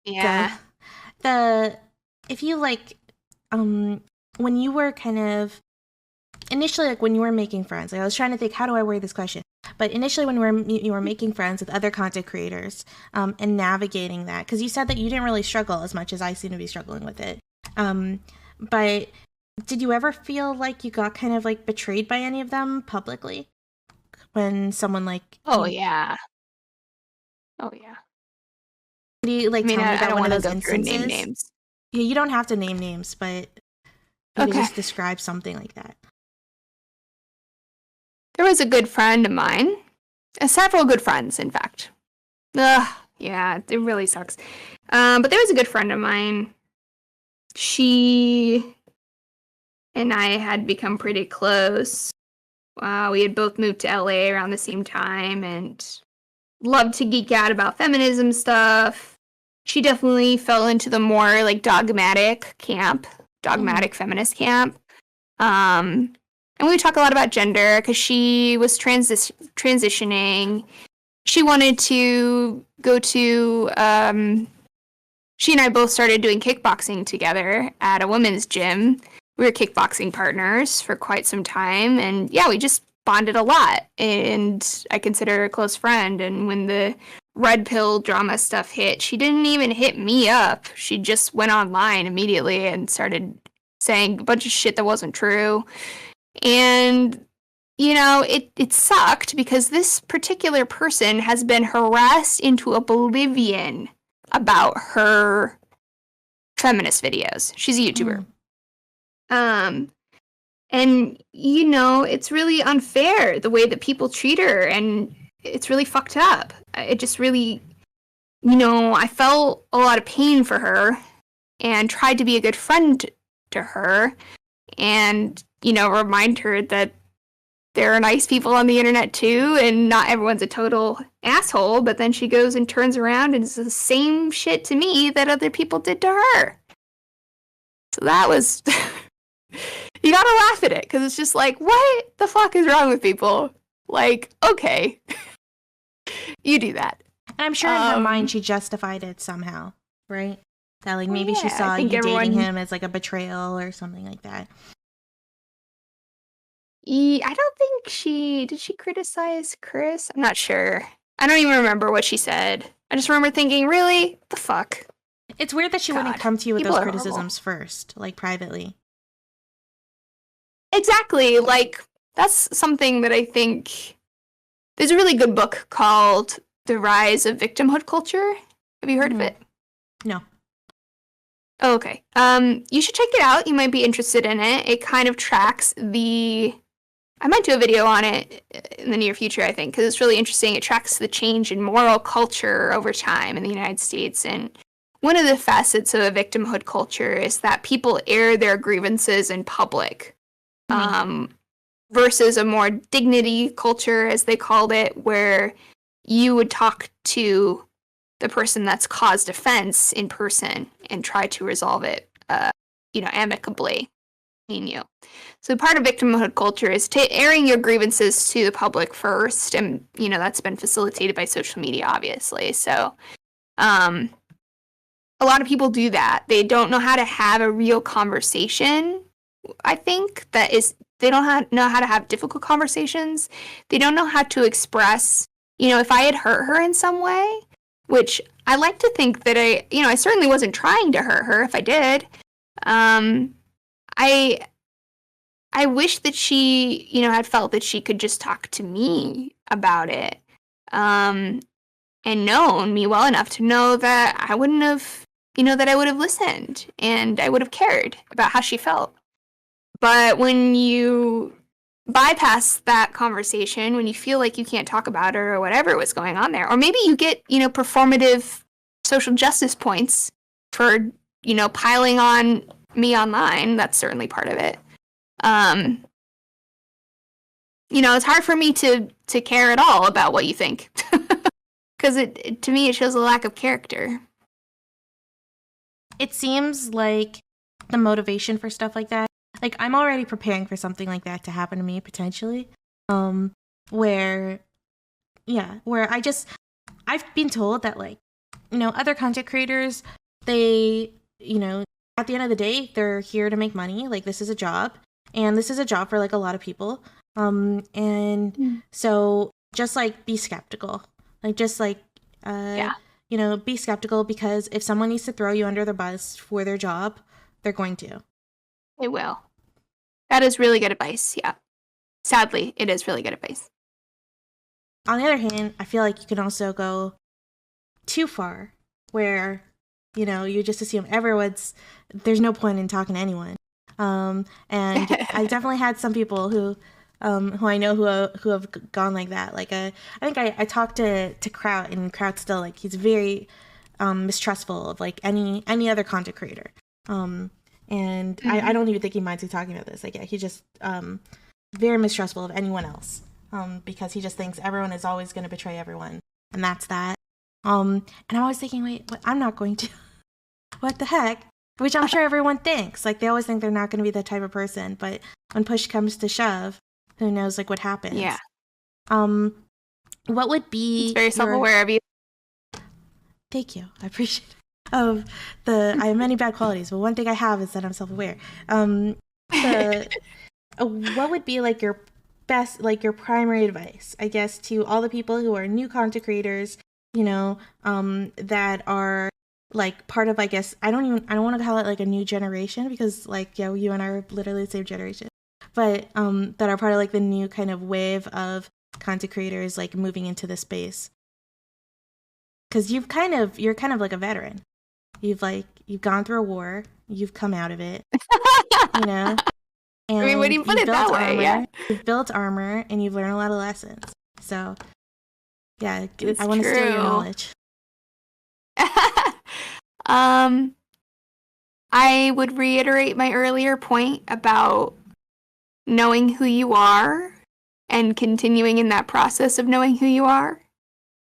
Yeah. If you when you were kind of initially, when you were making friends, I was trying to think, how do I word this question? But initially, when you were making friends with other content creators, and navigating that, because you said that you didn't really struggle as much as I seem to be struggling with it. But did you ever feel like you got kind of betrayed by any of them publicly? When someone Oh yeah. Do you tell me about one of those instances? Name names. Yeah, you don't have to name names, but you could just describe something like that. There was a good friend of mine, several good friends, in fact. Ugh, yeah, it really sucks. But there was a good friend of mine. She and I had become pretty close. We had both moved to LA around the same time and loved to geek out about feminism stuff. She definitely fell into the more dogmatic feminist camp. And we would talk a lot about gender because she was transitioning. She wanted to go to, she and I both started doing kickboxing together at a women's gym. We were kickboxing partners for quite some time. And yeah, we just bonded a lot. And I consider her a close friend. And when the red pill drama stuff hit, she didn't even hit me up. She just went online immediately and started saying a bunch of shit that wasn't true. And, it sucked because this particular person has been harassed into oblivion about her feminist videos. She's a YouTuber. And, it's really unfair the way that people treat her, and it's really fucked up. It just really, I felt a lot of pain for her and tried to be a good friend to her and, remind her that there are nice people on the internet too, and not everyone's a total asshole, but then she goes and turns around and does the same shit to me that other people did to her. So that was... You gotta laugh at it, because it's just what the fuck is wrong with people? Okay. You do that. And I'm sure in her mind she justified it somehow, right? That maybe she saw you dating him as a betrayal or something like that. I don't think did she criticize Chris? I'm not sure. I don't even remember what she said. I just remember thinking, really? The fuck? It's weird that she wouldn't come to you with those criticisms first, privately. Exactly. That's something that I think... There's a really good book called The Rise of Victimhood Culture. Have you heard of it? No. Oh, okay. You should check it out. You might be interested in it. It kind of tracks I might do a video on it in the near future, I think, because it's really interesting. It tracks the change in moral culture over time in the United States. And one of the facets of a victimhood culture is that people air their grievances in public, versus a more dignity culture, as they called it, where, you would talk to the person that's caused offense in person and try to resolve it, amicably between you. So part of victimhood culture is airing your grievances to the public first, and that's been facilitated by social media, obviously. So, a lot of people do that. They don't know how to have a real conversation. I think they don't know how to have difficult conversations. They don't know how to express, if I had hurt her in some way, which I like to think that I certainly wasn't trying to hurt her if I did. I wish that she, had felt that she could just talk to me about it, and known me well enough to know that I wouldn't have, that I would have listened and I would have cared about how she felt. But when you bypass that conversation, when you feel like you can't talk about her or whatever was going on there, or maybe you get, performative social justice points for, piling on me online, that's certainly part of it. It's hard for me to care at all about what you think. Because to me, it shows a lack of character. It seems like the motivation for stuff like that, like I'm already preparing for something like that to happen to me potentially, where I've been told that, like, other content creators, they, at the end of the day, they're here to make money. Like, this is a job, and this is a job for, like, a lot of people. So just, like, be skeptical. Like, just, like, be skeptical, because if someone needs to throw you under the bus for their job, they're going to. They will. That is really good advice, yeah. Sadly, it is really good advice. On the other hand, I feel like you can also go too far, where, you just assume there's no point in talking to anyone. And I definitely had some people who I know who have gone like that. Like, I think I talked to Kraut, and Kraut still, like, he's very mistrustful of, like, any other content creator. And I don't even think he minds me talking about this. Like, yeah, he's just very mistrustful of anyone else, because he just thinks everyone is always going to betray everyone, and that's that. And I'm always thinking, wait, what? I'm not going to. What the heck? Which I'm sure everyone thinks. Like, they always think they're not going to be that type of person, but when push comes to shove, who knows, like, what happens? Yeah. What would be? It's very self-aware of you. Thank you. I appreciate it. I have many bad qualities, but one thing I have is that I'm self-aware. What would be, like, your best, like, your primary advice, I guess, to all the people who are new content creators, that are, like, part of, I guess, I don't want to call it, like, a new generation, because, like, yeah, you and I are literally the same generation, but that are part of, like, the new kind of wave of content creators, like, moving into this space. Because you're kind of like a veteran. You've gone through a war, you've come out of it, And I mean, when you put it that way, yeah. You've built armor, and you've learned a lot of lessons. So, yeah, it's I want to steal your knowledge. I would reiterate my earlier point about knowing who you are and continuing in that process of knowing who you are.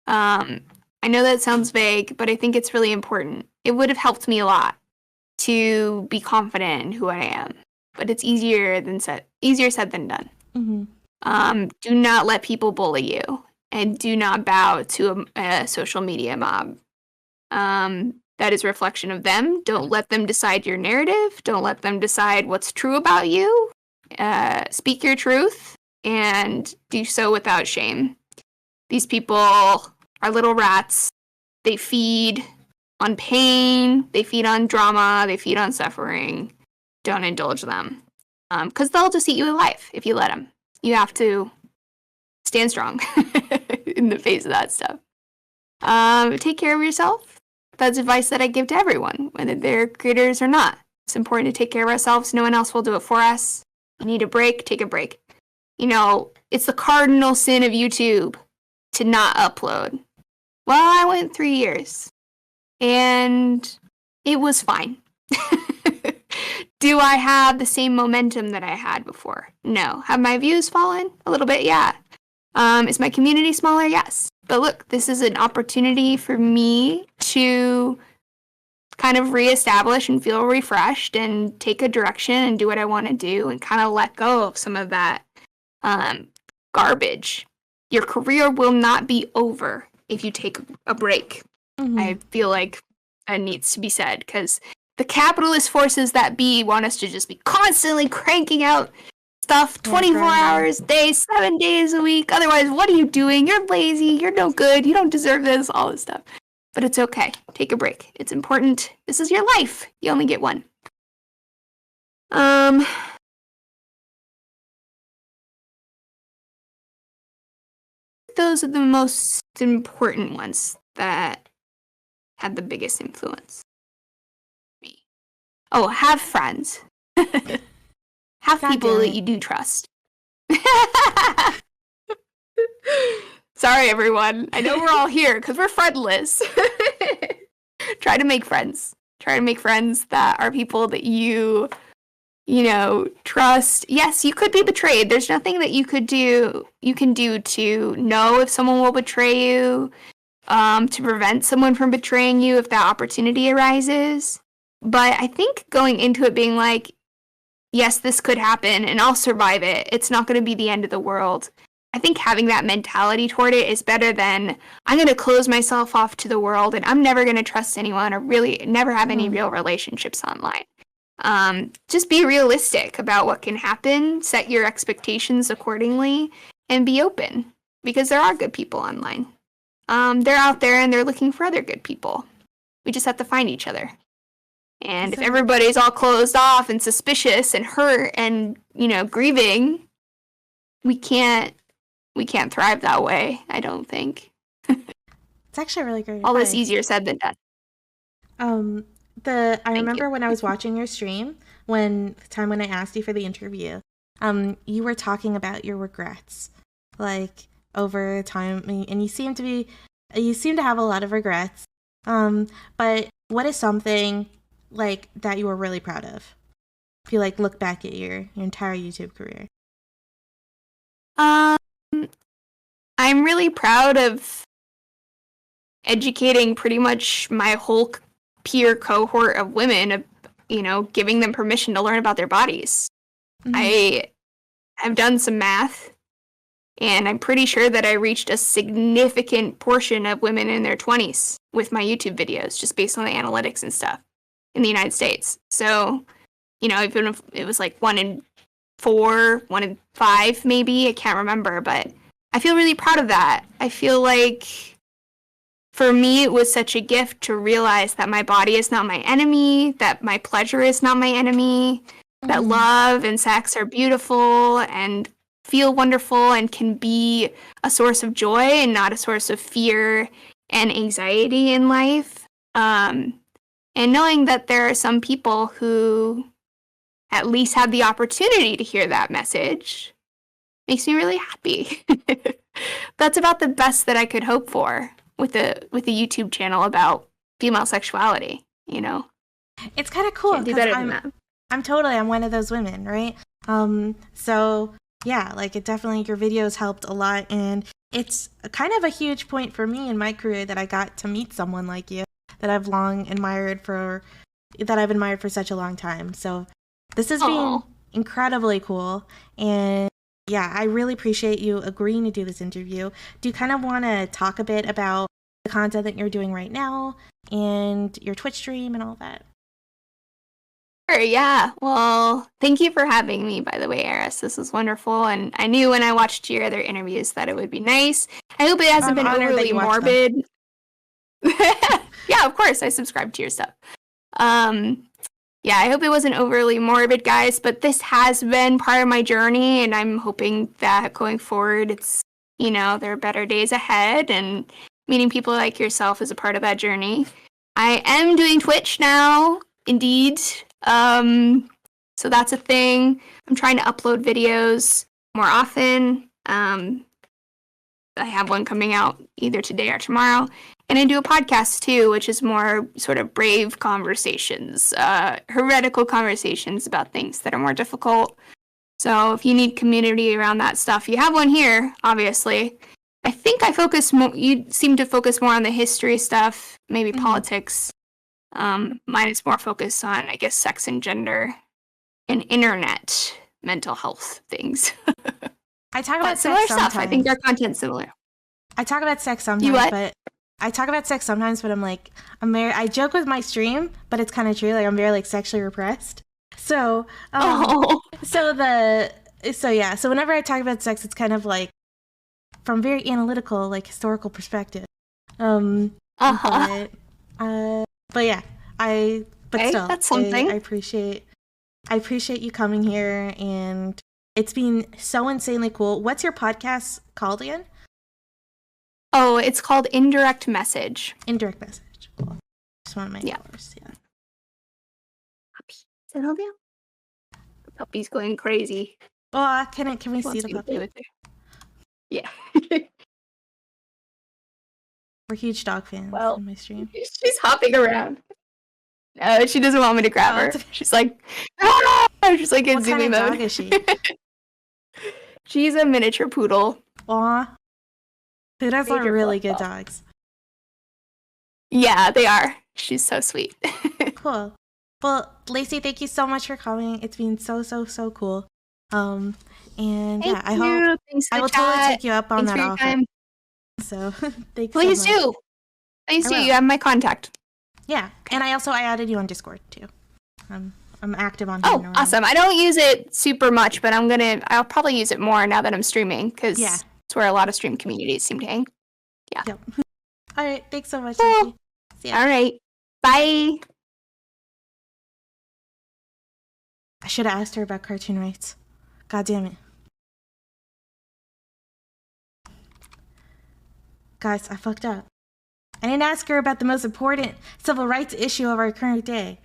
I know that sounds vague, but I think it's really important. It would have helped me a lot to be confident in who I am, but it's easier said than done. Mm-hmm. Do not let people bully you, and do not bow to a social media mob. That is a reflection of them. Don't let them decide your narrative. Don't let them decide what's true about you. Speak your truth, and do so without shame. These people are little rats. They feed on pain. They feed on drama. They feed on suffering. Don't indulge them. Because they'll just eat you alive if you let them. You have to stand strong in the face of that stuff. Take care of yourself. That's advice that I give to everyone, whether they're creators or not. It's important to take care of ourselves. No one else will do it for us. You need a break, take a break. It's the cardinal sin of YouTube to not upload. Well, I went 3 years, and it was fine. Do I have the same momentum that I had before? No. Have my views fallen? A little bit, yeah. Is my community smaller? Yes. But look, this is an opportunity for me to kind of reestablish and feel refreshed and take a direction and do what I want to do and kind of let go of some of that garbage. Your career will not be over if you take a break. Mm-hmm. I feel like that needs to be said, because the capitalist forces that be want us to just be constantly cranking out stuff 24 hours a day, 7 days a week. Otherwise, what are you doing? You're lazy. You're no good. You don't deserve this, all this stuff. But it's okay. Take a break. It's important. This is your life. You only get one. Those are the most important ones that had the biggest influence on me. Oh, have friends. Have people that you do trust. Sorry, everyone. I know we're all here because we're friendless. Try to make friends. Try to make friends that are people that you trust. Yes, you could be betrayed. There's nothing that you can do to know if someone will betray you, to prevent someone from betraying you if that opportunity arises. But I think going into it being like, yes, this could happen and I'll survive it. It's not going to be the end of the world. I think having that mentality toward it is better than I'm going to close myself off to the world and I'm never going to trust anyone or really never have any real relationships online. Just be realistic about what can happen, set your expectations accordingly, and be open, because there are good people online. They're out there and they're looking for other good people. We just have to find each other. And if everybody's all closed off and suspicious and hurt and, grieving, we can't thrive that way, I don't think. It's actually really great. All this easier said than done. I remember when I was watching your stream, the time when I asked you for the interview, you were talking about your regrets, like over time, and you seem to have a lot of regrets. But what is something like that you were really proud of? If you look back at your entire YouTube career. I'm really proud of educating pretty much my whole peer cohort of women, of giving them permission to learn about their bodies. Mm-hmm. I have done some math, and I'm pretty sure that I reached a significant portion of women in their 20s with my YouTube videos, just based on the analytics and stuff in the United States. So, even if it was like 1 in 4, 1 in 5, maybe, I can't remember, but I feel really proud of that. I feel like for me, it was such a gift to realize that my body is not my enemy, that my pleasure is not my enemy, that love and sex are beautiful and feel wonderful and can be a source of joy and not a source of fear and anxiety in life. And knowing that there are some people who at least have the opportunity to hear that message makes me really happy. That's about the best that I could hope for with a YouTube channel about female sexuality, It's kind of cool because I'm one of those women, right? So yeah, it definitely, your videos helped a lot, and it's kind of a huge point for me in my career that I got to meet someone like you that I've admired for such a long time. So this has been incredibly cool, and yeah, I really appreciate you agreeing to do this interview. Do you kind of want to talk a bit about the content that you're doing right now and your Twitch stream and all that? Sure, yeah. Well, thank you for having me, by the way, Eris. This was wonderful, and I knew when I watched your other interviews that it would be nice. I hope it hasn't been overly morbid. Yeah, of course, I subscribe to your stuff. Yeah, I hope it wasn't overly morbid, guys, but this has been part of my journey, and I'm hoping that going forward, it's, there are better days ahead, and meeting people like yourself is a part of that journey. I am doing Twitch now, indeed. So that's a thing. I'm trying to upload videos more often. I have one coming out either today or tomorrow. And I do a podcast too, which is more sort of brave conversations, heretical conversations about things that are more difficult. So if you need community around that stuff, you have one here, obviously. I think I focus more, you seem to focus more on the history stuff, maybe politics. Mine is more focused on, I guess, sex and gender and internet mental health things. I talk about similar sex sometimes. stuff. I think our content's similar. I talk about sex sometimes, You what? but I talk about sex sometimes, but I'm like, I joke with my stream, but it's kind of true. Like, I'm very like sexually repressed. So, so whenever I talk about sex, it's kind of like from very analytical, like historical perspective. But yeah, still, that's something. I appreciate you coming here, and it's been so insanely cool. What's your podcast called again? Oh, it's called Indirect Message. Indirect Message. Cool. Just want to make yours. Yeah. Is that Olivia? The puppy's going crazy. Oh, can we see the puppy? Yeah. We're huge dog fans in my stream. She's hopping around. No, she doesn't want me to grab her. She's like, ah! She's like in zooming mode. What kind of dog is she? She's a miniature poodle. Aw. Poodles are really good dogs. Yeah, they are. She's so sweet. Cool. Well, Laci, thank you so much for coming. It's been so cool. I hope I will totally take you up on that offer. So thanks. Please do. Please do. You have my contact. Yeah, and I added you on Discord too. I'm active on here. Oh, awesome! I don't use it super much, but I'll probably use it more now that I'm streaming because it's where a lot of stream communities seem to hang. Yeah. Yep. All right. Thanks so much. Cool. See ya. All right. Bye. I should have asked her about cartoon rights. God damn it. Guys, I fucked up. I didn't ask her about the most important civil rights issue of our current day.